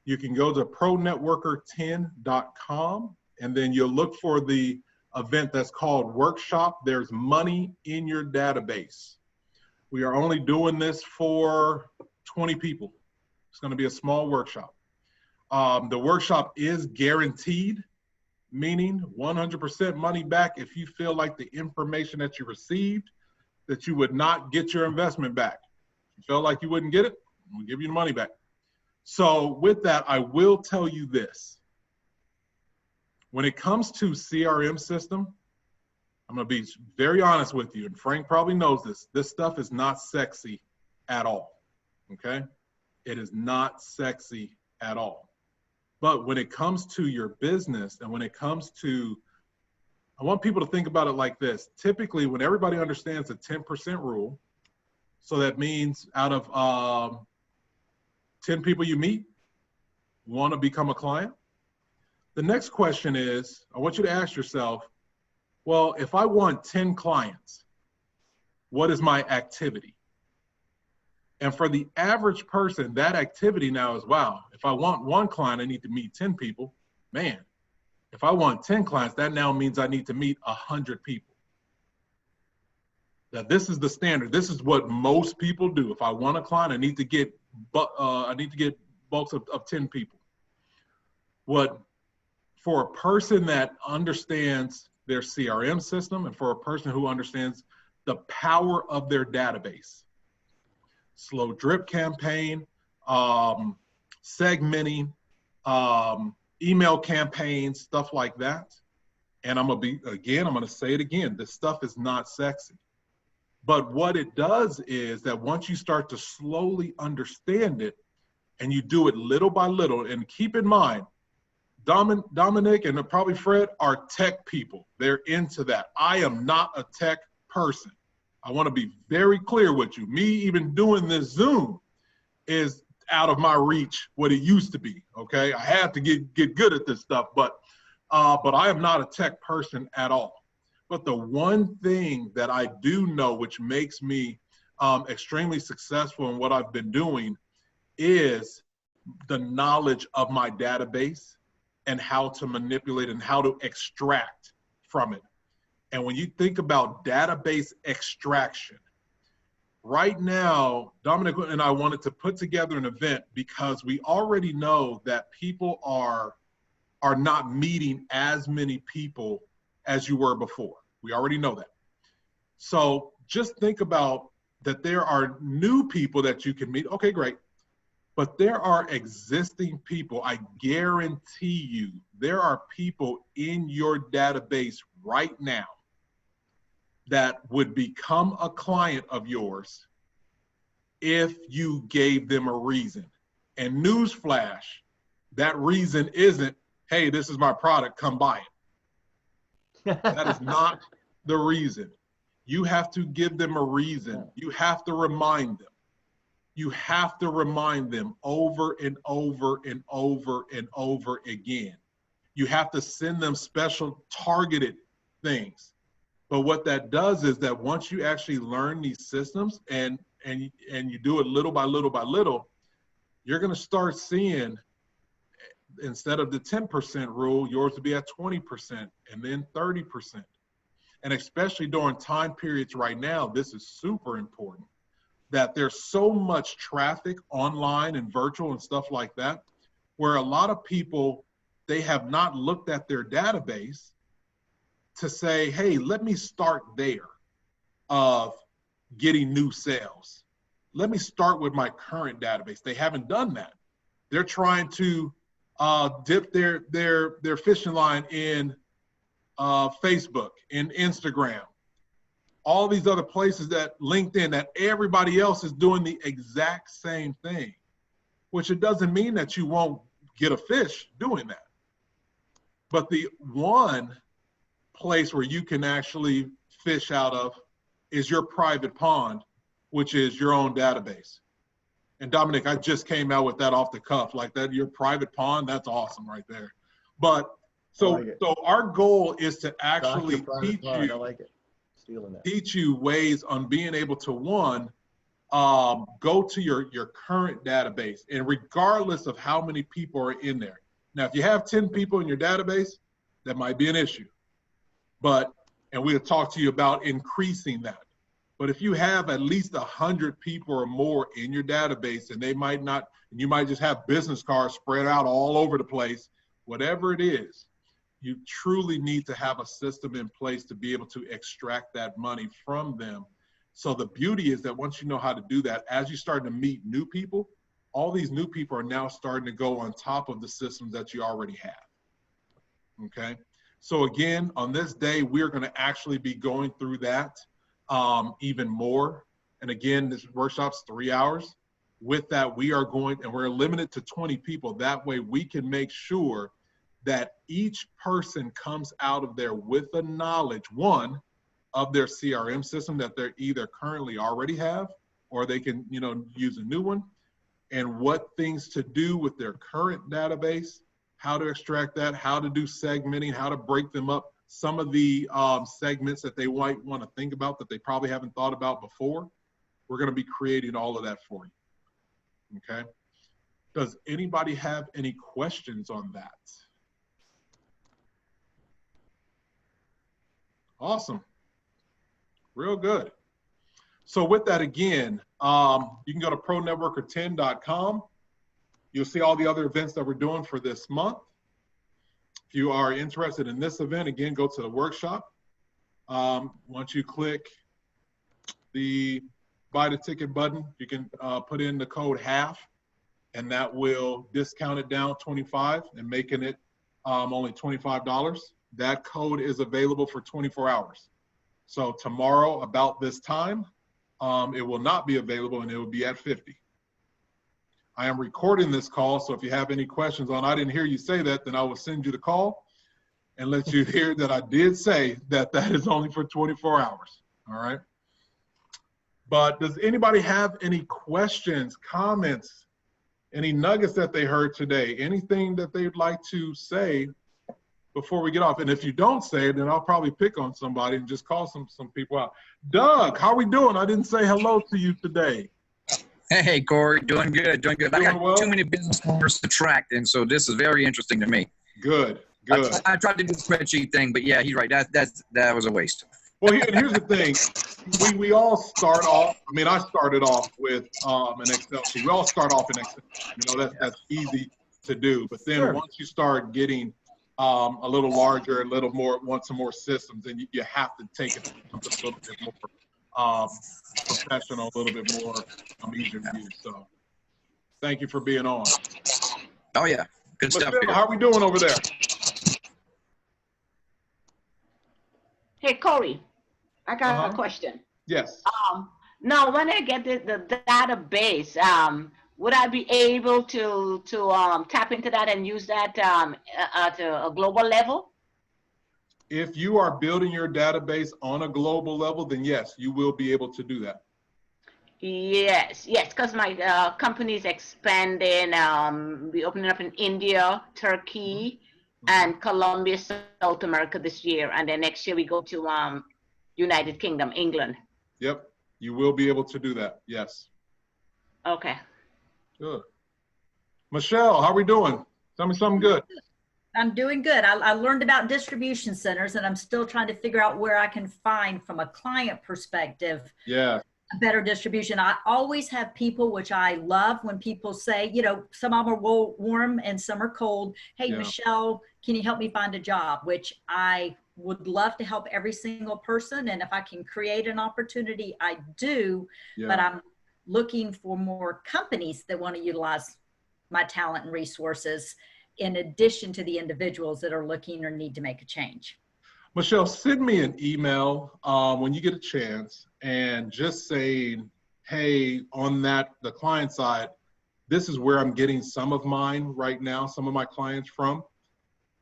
You can go to pronetworker10.com, and then you'll look for the event that's called Workshop. There's money in your database. We are only doing this for 20 people. It's going to be a small workshop. The workshop is guaranteed, meaning 100% money back if you feel like the information that you received, that you would not get your investment back. If you felt like you wouldn't get it, we'll give you the money back. So with that, I will tell you this. When it comes to CRM system, I'm going to be very honest with you, and Frank probably knows this. This stuff is not sexy at all, okay? It is not sexy at all. But when it comes to your business and when it comes to, I want people to think about it like this. Typically, when everybody understands the 10% rule, so that means out of 10 people you meet, want to become a client. The next question is, I want you to ask yourself, well, if I want 10 clients, what is my activity? And for the average person, that activity now is, wow, if I want 1 client, I need to meet 10 people. Man, if I want 10 clients, that now means I need to meet 100 people. Now, this is the standard. This is what most people do. If I want a client, I need to get bulks of 10 people. For a person that understands their CRM system and for a person who understands the power of their database, slow drip campaign, segmenting, email campaigns, stuff like that. And I'm going to say it again, this stuff is not sexy. But what it does is that once you start to slowly understand it and you do it little by little, and keep in mind, Dominic and probably Fred are tech people. They're into that. I am not a tech person. I want to be very clear with you. Me even doing this Zoom is out of my reach what it used to be, okay? I have to get good at this stuff, but I am not a tech person at all. But the one thing that I do know which makes me extremely successful in what I've been doing is the knowledge of my database and how to manipulate and how to extract from it. And when you think about database extraction, right now, Dominic and I wanted to put together an event because we already know that people are not meeting as many people as you were before. We already know that. So just think about that there are new people that you can meet. Okay, great. But there are existing people. I guarantee you, there are people in your database right now that would become a client of yours if you gave them a reason. And newsflash, that reason isn't, hey, this is my product, come buy it. That is not the reason. You have to give them a reason. You have to remind them. You have to remind them over and over and over and over again. You have to send them special targeted things. But what that does is that once you actually learn these systems and you do it little by little by little, you're going to start seeing instead of the 10% rule, yours would be at 20% and then 30%. And especially during time periods right now, this is super important, that there's so much traffic online and virtual and stuff like that, where a lot of people, they have not looked at their database to say, hey, let me start there of getting new sales. Let me start with my current database. They haven't done that. They're trying to dip their fishing line in Facebook, in Instagram, all these other places, that LinkedIn, that everybody else is doing the exact same thing, which it doesn't mean that you won't get a fish doing that. But the one place where you can actually fish out of is your private pond, which is your own database. And Dominic, I just came out with that off the cuff, like that, your private pond, that's awesome right there. But so our goal is to actually teach you, I like it. Stealing that. Teach you ways on being able to, one, go to your current database, and regardless of how many people are in there. Now, if you have 10 people in your database, that might be an issue. But, and we'll talk to you about increasing that. But if you have at least 100 people or more in your database, and they might not, and you might just have business cards spread out all over the place, whatever it is, you truly need to have a system in place to be able to extract that money from them. So the beauty is that once you know how to do that, as you start to meet new people, all these new people are now starting to go on top of the systems that you already have. Okay. So again, on this day, we're going to actually be going through that even more. And again, this workshop's 3 hours. With that, we are going, and we're limited to 20 people. That way we can make sure that each person comes out of there with the knowledge, one, of their CRM system that they're either currently already have, or they can, you know, use a new one, and what things to do with their current database, how to extract that, how to do segmenting, how to break them up, some of the segments that they might want to think about that they probably haven't thought about before. We're going to be creating all of that for you. Okay. Does anybody have any questions on that? Awesome. Real good. So with that, again, you can go to pronetworker10.com. You'll see all the other events that we're doing for this month. If you are interested in this event, again, go to the workshop. Once you click the buy the ticket button, you can put in the code HALF, and that will discount it down 25 and making it only $25. That code is available for 24 hours. So tomorrow about this time, it will not be available, and it will be at 50. I am recording this call, so if you have any questions on I didn't hear you say that, then I will send you the call and let you hear that I did say that that is only for 24 hours, all right? But does anybody have any questions, comments, any nuggets that they heard today, anything that they'd like to say before we get off? And if you don't say it, then I'll probably pick on somebody and just call some people out. Doug, how we doing? I didn't say hello to you today. Hey, Corey, doing good, doing good. I got too many business owners to track, and so this is very interesting to me. Good, good. I tried to do the spreadsheet thing, but yeah, he's right. That was a waste. Well, here's the thing. We all start off, I mean, I started off with an Excel sheet. We all start off in Excel. You know, that's easy to do. But then once you start getting a little larger, a little more, want some more systems, and you have to take it a little bit more professional, a little bit more easier to use. So thank you for being on. Oh yeah, good stuff. How are we doing over there? Hey, Corey, I got a question. Yes. Now, when I get the database, would I be able to tap into that and use that at a global level? If you are building your database on a global level, then yes, you will be able to do that. Yes, because my company is expanding. We're opening up in India, Turkey, and Colombia, South America this year. And then next year we go to United Kingdom, England. Yep, you will be able to do that, yes. Okay. Good. Michelle, how are we doing? Tell me something good. I'm doing good. I learned about distribution centers, and I'm still trying to figure out where I can find, from a client perspective, Yeah. a better distribution. I always have people, which I love when people say, you know, some of them are warm and some are cold. Hey, Yeah. Michelle, can you help me find a job? Which I would love to help every single person. And if I can create an opportunity, I do. Yeah. But I'm looking for more companies that want to utilize my talent and resources, in addition to the individuals that are looking or need to make a change. Michelle, send me an email when you get a chance, and just saying, hey, on the client side, this is where I'm getting some of mine right now, some of my clients from.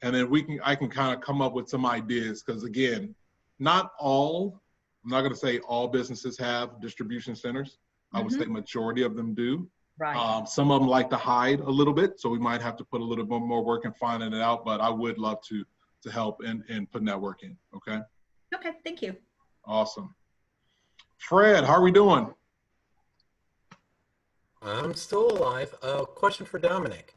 And then I can kind of come up with some ideas, because again, I'm not going to say all businesses have distribution centers. I would say majority of them do. Right. Some of them like to hide a little bit, so we might have to put a little bit more work in finding it out, but I would love to help in putting that work in. Okay. Okay. Thank you. Awesome. Fred, how are we doing? I'm still alive. Question for Dominic.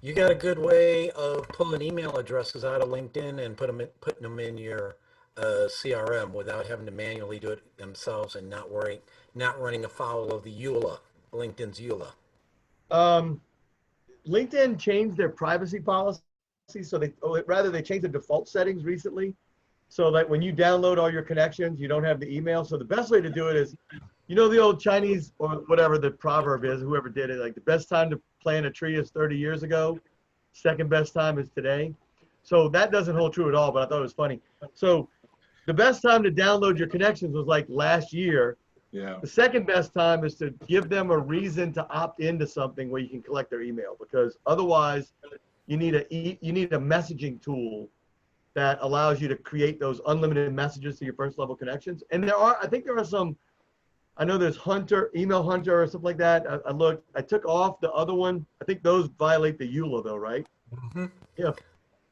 You got a good way of pulling email addresses out of LinkedIn and putting them in your CRM without having to manually do it themselves and not running afoul of the EULA, LinkedIn's EULA. LinkedIn changed their privacy policy, so they changed the default settings recently, so that when you download all your connections, you don't have the email. So the best way to do it is, you know, the old Chinese, or whatever the proverb is, whoever did it, like the best time to plant a tree is 30 years ago, second best time is today. So that doesn't hold true at all, but I thought it was funny. So the best time to download your connections was like last year. Yeah. The second best time is to give them a reason to opt into something where you can collect their email, because otherwise you need a messaging tool that allows you to create those unlimited messages to your first level connections. And I think there are some, I know there's Email Hunter or something like that. I took off the other one. I think those violate the EULA though, right? Mm-hmm. Yeah.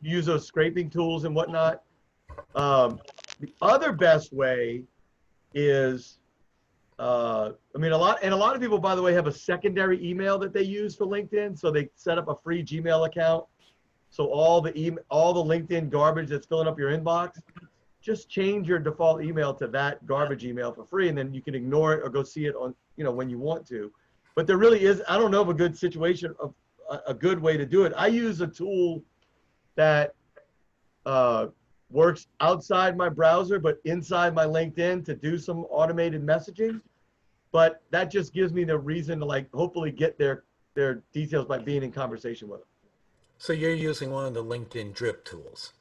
You use those scraping tools and whatnot. The other best way is, a lot of people, by the way, have a secondary email that they use for LinkedIn. So they set up a free Gmail account. So all the LinkedIn garbage that's filling up your inbox, just change your default email to that garbage email for free, and then you can ignore it or go see it on, when you want to. But there really is, I don't know of a good situation of a good way to do it. I use a tool that works outside my browser, but inside my LinkedIn to do some automated messaging. But that just gives me the reason to hopefully get their details by being in conversation with them. So you're using one of the LinkedIn drip tools.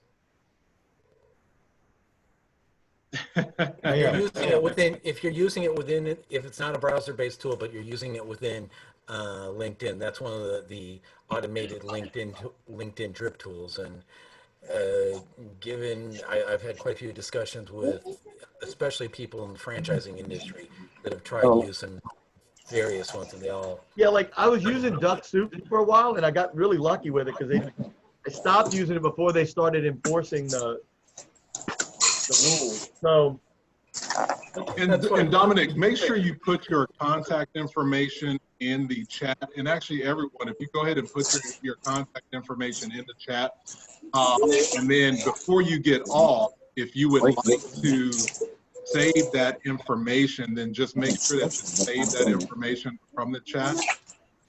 If you're using it within, if it's not a browser-based tool, but you're using it within LinkedIn, that's one of the automated LinkedIn drip tools. And I've had quite a few discussions with, especially people in the franchising industry that have tried using various ones, and they all. Yeah, I was using DuckSoup for a while, and I got really lucky with it because I stopped using it before they started enforcing the rules. So. And Dominic, make sure you put your contact information in the chat. And actually, everyone, if you go ahead and put your contact information in the chat, and then before you get off, if you would like to save that information, then just make sure that you save that information from the chat.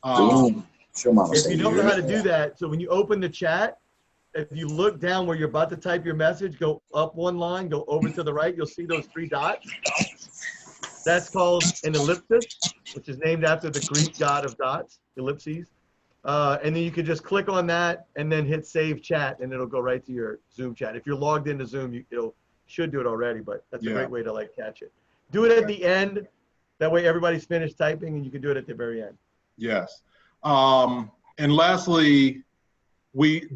If you don't know how to do that, so when you open the chat, if you look down where you're about to type your message, go up one line, go over to the right, you'll see those 3 dots. That's called an ellipsis, which is named after the Greek god of dots, ellipses. And then you can just click on that and then hit save chat, and it'll go right to your Zoom chat. If you're logged into Zoom, it should do it already, but that's a great way to catch it. Do it at the end. That way everybody's finished typing and you can do it at the very end. Yes. And lastly,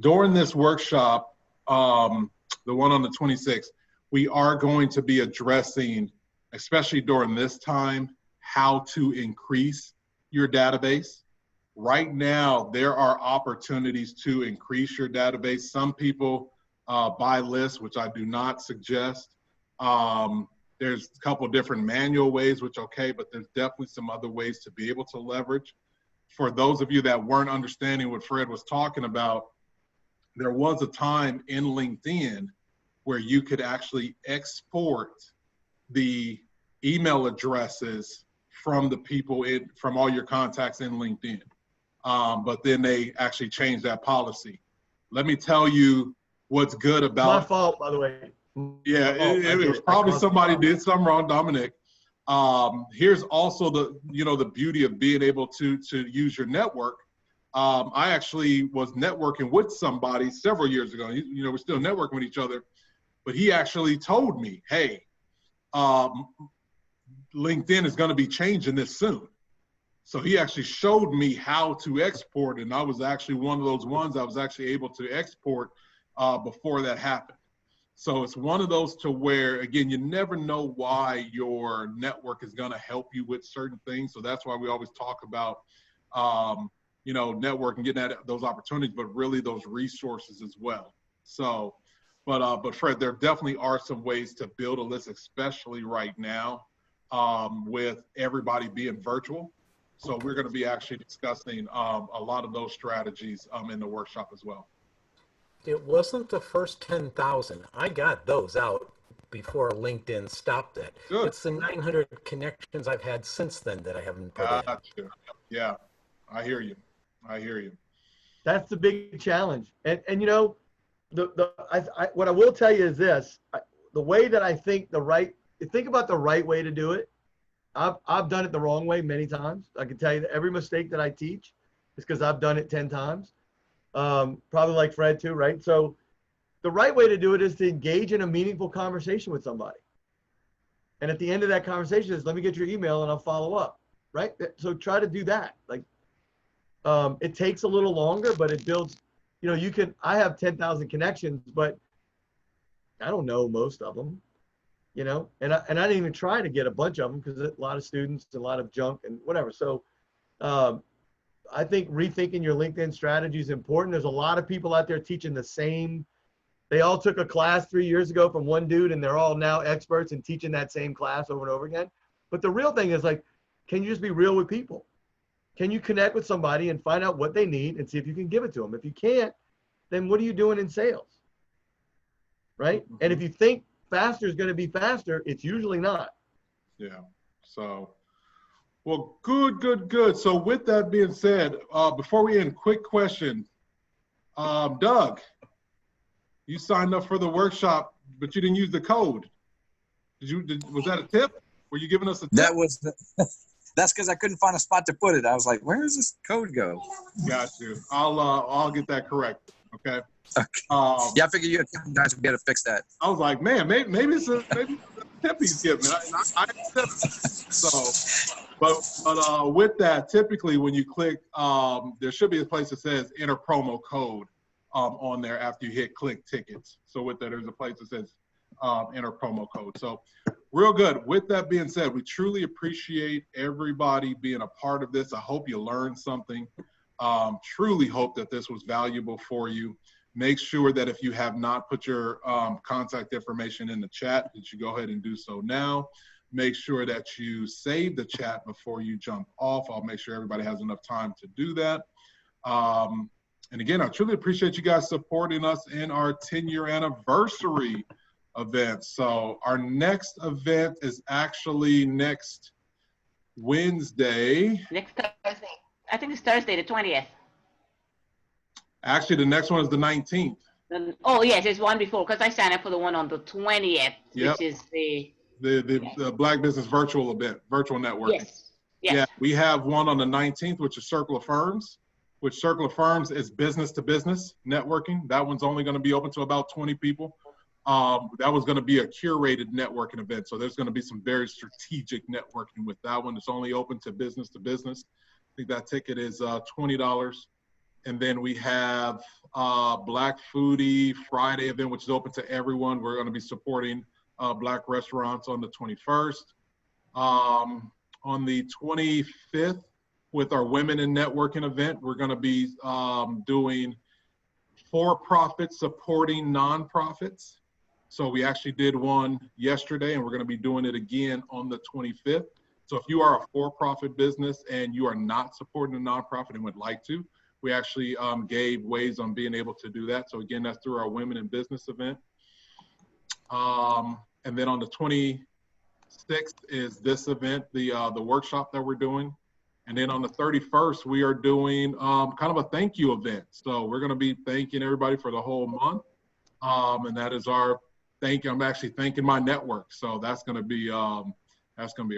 during this workshop, the one on the 26th, we are going to be addressing, especially during this time, how to increase your database. Right now, there are opportunities to increase your database. Some people buy lists, which I do not suggest. There's a couple different manual ways, which okay, but there's definitely some other ways to be able to leverage. For those of you that weren't understanding what Fred was talking about, there was a time in LinkedIn where you could actually export the email addresses from the people from all your contacts in LinkedIn. But then they actually changed that policy. Let me tell you what's good about— My fault, by the way. Yeah, it was probably somebody did something wrong, Dominic. Here's also the beauty of being able to use your network. I actually was networking with somebody several years ago. We're still networking with each other, but he actually told me, hey, LinkedIn is going to be changing this soon. So he actually showed me how to export, and I was actually one of those ones I was actually able to export before that happened. So it's one of those to where, again, you never know why your network is going to help you with certain things. So that's why we always talk about, networking, getting at those opportunities, but really those resources as well. So, but Fred, there definitely are some ways to build a list, especially right now with everybody being virtual. So we're going to be actually discussing a lot of those strategies in the workshop as well. It wasn't the first 10,000. I got those out before LinkedIn stopped it. Good. It's the 900 connections I've had since then that I haven't put in. Gotcha. Yeah, I hear you. That's the big challenge. And what I will tell you is this: the way that I think think about the right way to do it. I've done it the wrong way many times. I can tell you that every mistake that I teach is because I've done it 10 times. Probably like Fred too, right? So the right way to do it is to engage in a meaningful conversation with somebody. And at the end of that conversation is, let me get your email and I'll follow up, right? So try to do that. It takes a little longer, but it builds, I have 10,000 connections, but I don't know most of them, and I didn't even try to get a bunch of them because a lot of students, a lot of junk and whatever. So I think rethinking your LinkedIn strategy is important. There's a lot of people out there teaching the same. They all took a class 3 years ago from one dude, and they're all now experts in teaching that same class over and over again. But the real thing is, can you just be real with people? Can you connect with somebody and find out what they need and see if you can give it to them? If you can't, then what are you doing in sales? Right? Mm-hmm. And if you think faster is going to be faster, it's usually not. Yeah. So, well, good. So with that being said, before we end, quick question. Doug, you signed up for the workshop, but you didn't use the code. Was that a tip? Were you giving us a tip? That's because I couldn't find a spot to put it. I was like, where does this code go? Got you. I'll get that corrected. Okay. Yeah, I figured you guys would be able to fix that. I was like, man, maybe it's a tip he's giving. I so, but with that, typically when you click, there should be a place that says enter promo code on there after you hit click tickets. So with that, there's a place that says enter promo code. So real good. With that being said, we truly appreciate everybody being a part of this. I hope you learned something. Truly hope that this was valuable for you. Make sure that if you have not put your contact information in the chat, that you go ahead and do so now. Make sure that you save the chat before you jump off. I'll make sure everybody has enough time to do that. And again, I truly appreciate you guys supporting us in our 10-year anniversary event. So our next event is actually next Wednesday. Next Thursday. I think it's Thursday, the 20th. Actually, the next one is the 19th. Oh, yes, there's one before, because I signed up for the one on the 20th, Yep. which is the Black Business Virtual event, virtual networking. Yes. Yes. Yeah, we have one on the 19th, which is Circle of Firms, which Circle of Firms is business to business networking. That one's only going to be open to about 20 people. That was going to be a curated networking event. So there's going to be some very strategic networking with that one. It's only open to business to business. I think that ticket is $20. And then we have Black Foodie Friday event, which is open to everyone. We're going to be supporting Black restaurants on the 21st. On the 25th, with our Women in Networking event, we're going to be doing for-profit supporting nonprofits. So we actually did one yesterday, and we're going to be doing it again on the 25th. So if you are a for-profit business and you are not supporting a nonprofit and would like to, we actually gave ways on being able to do that. So again, that's through our Women in Business event. And then on the 26th is this event, the workshop that we're doing. And then on the 31st, we are doing kind of a thank you event. So we're going to be thanking everybody for the whole month. And that is our thank you. I'm actually thanking my network. So that's going to be a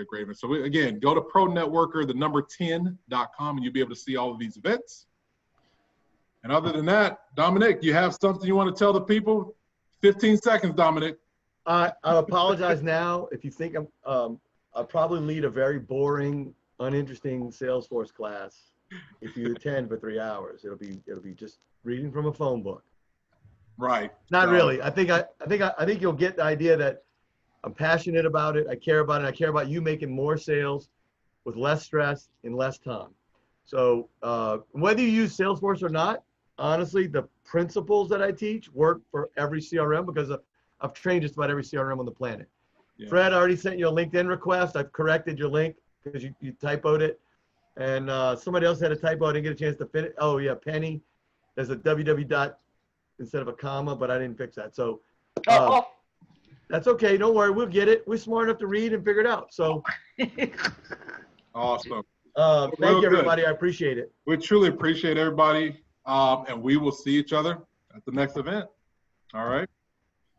great event. So again, go to pronetworker10.com and you'll be able to see all of these events. And other than that, Dominic, you have something you want to tell the people? 15 seconds, Dominic. I apologize now if you think I'll probably lead a very boring, uninteresting Salesforce class. If you attend for 3 hours, it'll be just reading from a phone book. Right. Not really. I think you'll get the idea that I'm passionate about it. I care about it. I care about you making more sales with less stress in less time. So whether you use Salesforce or not, honestly, the principles that I teach work for every CRM because I've trained just about every CRM on the planet. Yeah. Fred, I already sent you a LinkedIn request. I've corrected your link because you typoed it. And somebody else had a typo. I didn't get a chance to fit it. Oh, yeah, Penny. There's a www dot instead of a comma, but I didn't fix that. So that's okay. Don't worry. We'll get it. We're smart enough to read and figure it out. So awesome. Thank you, everybody. Good. I appreciate it. We truly appreciate everybody. And we will see each other at the next event. All right.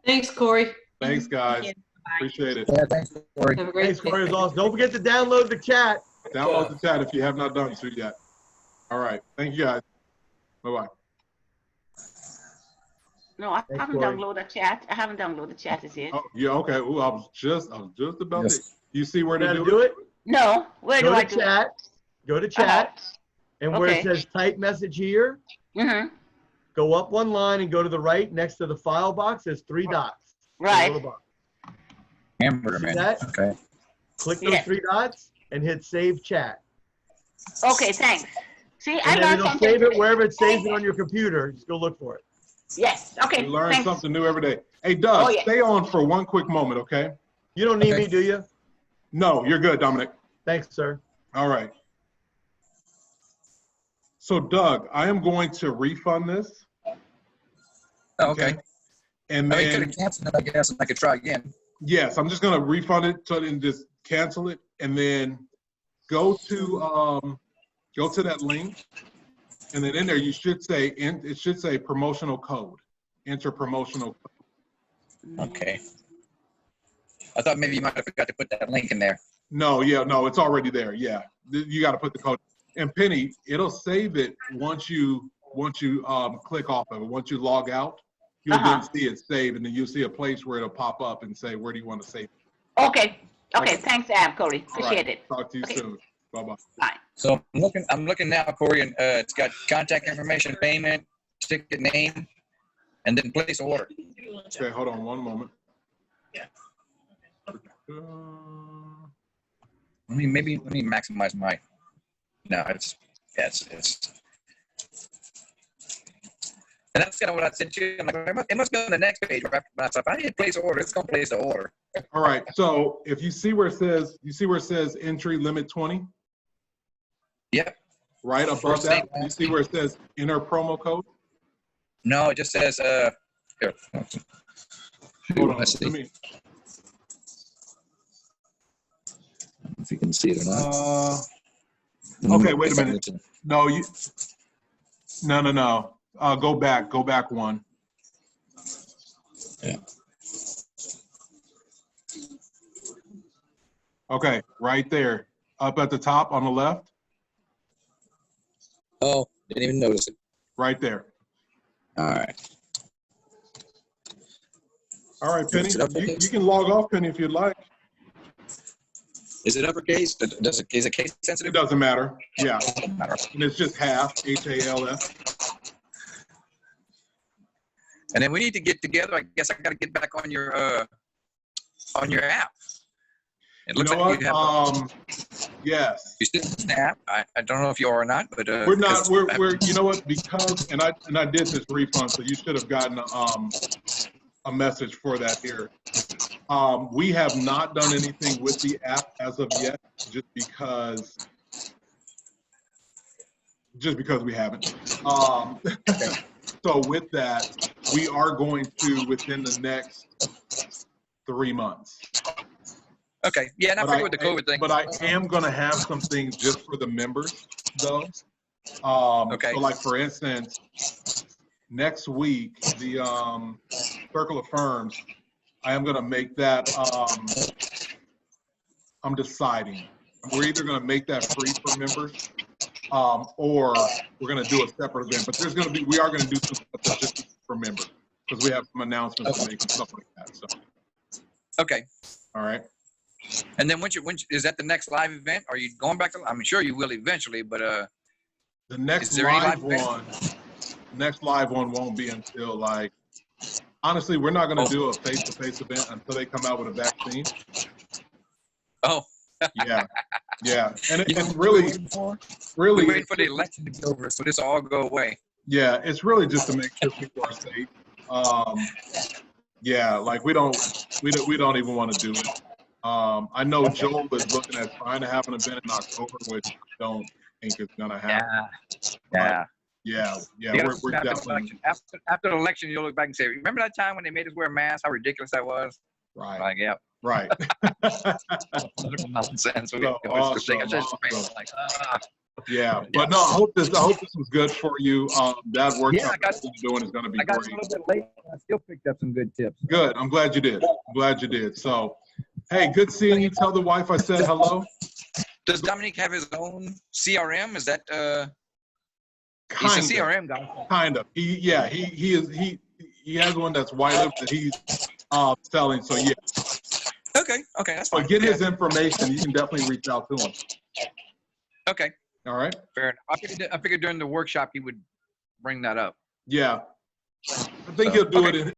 Thanks, Corey. Thanks, guys. Appreciate it. Yeah, thanks, Corey. Have a great Thanks, Corey. Awesome. Don't forget to download the chat. Download the chat if you have not done so yet. All right. Thank you, guys. Bye-bye. No, I haven't downloaded the chat. I haven't downloaded the chat as yet. Oh, yeah, okay. Ooh, I was just about to. You see where to do it? No. Where do I do chat? Go to chat. And where it says type message here, go up one line and go to the right next to the file box. There's 3 dots. Right. Hamburger man. Okay. Click those 3 dots and hit save chat. Okay, thanks. See, and then it'll save it wherever it saves it on your computer. Just go look for it. Yes. Okay. We learn something new every day. Hey, Doug, stay on for one quick moment, okay? You don't need me, do you? No, you're good, Dominic. Thanks, sir. All right. So, Doug, I am going to refund this. Okay. And then I could cancel it, I guess, and I could try again. Yes, I'm just going to refund it and just cancel it, and then go to that link, and then in there you should say it should say promotional code. Enter promotional code. Okay. I thought maybe you might have forgot to put that link in there. No, it's already there. Yeah, you got to put the code. And Penny, it'll save it once you click off of it. Once you log out, you'll then see it saved, and then you'll see a place where it'll pop up and say, where do you want to save it? Okay. Thanks, Corey. Appreciate it. Talk to you soon. Bye-bye. Bye. So I'm looking now, Corey, and it's got contact information, payment, ticket name, and then place order. Okay, hold on one moment. Let me maximize my. No, it's. And that's kind of what I said to you. I'm like, it must be on the next page. Right? If I need to place an order, it's gonna place the order. All right. So if you see where it says, entry limit 20. Yep. Right above that, you see where it says enter promo code. No, it just says here. Hold on. Let's see. If you can see it or not. Okay, wait a minute. No, no. Go back one. Yeah. Okay, right there, up at the top on the left. Oh, didn't even notice it. Right there. All right. All right, Penny. You can log off, Penny, if you'd like. Is it uppercase? Is it case sensitive? It doesn't matter. Yeah. And it's just half, HALF. And then we need to get together. I guess I got to get back on your app. It looks like you have. Yes. You still have an app. I don't know if you are or not, but we're not. We're. You know what? Because and I did this refund, so you should have gotten a message for that here. We have not done anything with the app as of yet, just because just because we haven't. So with that, we are going to, within the next 3 months. Okay. Yeah, and I figured with the COVID thing. But I am going to have some things just for the members, though. Okay. So, like, for instance, next week, the Circle of Firms, I am going to make that, I'm deciding. We're either going to make that free for members, or we're going to do a separate event. But there's going to be, we are going to do some stuff that's just for members because we have some announcements to make and stuff like that. So. Okay. All right. And then when is that the next live event? Are you going back to? I'm sure you will eventually, but the next is there any live live one, next live one won't be until, like, honestly, we're not going to do a face-to-face event until they come out with a vaccine. Oh. Yeah. And really, we're waiting for the election to be over, so this all go away. Yeah, it's really just to make sure people are safe. Yeah, like we don't even want to do it. I know Joel is looking at trying to have an event in October, which I don't think is gonna happen. Yeah. We're definitely after the election. You'll look back and say, "Remember that time when they made us wear masks? How ridiculous that was!" right. Like, yeah, Right. nonsense. Yeah, but no, I hope this was good for you. That workshop you're doing is going to be I got great. a little bit late. I still picked up some good tips. Good. I'm glad you did. So, hey, good seeing you. Tell the wife I said hello. Does Dominique have his own CRM? Is that He's a CRM guy? Kind of. He has one that's white that he's selling. So yeah. Okay, that's fine. But get his information. You can definitely reach out to him. Okay. All right. Fair enough. I figured during the workshop he would bring that up. Yeah. I think he'll do it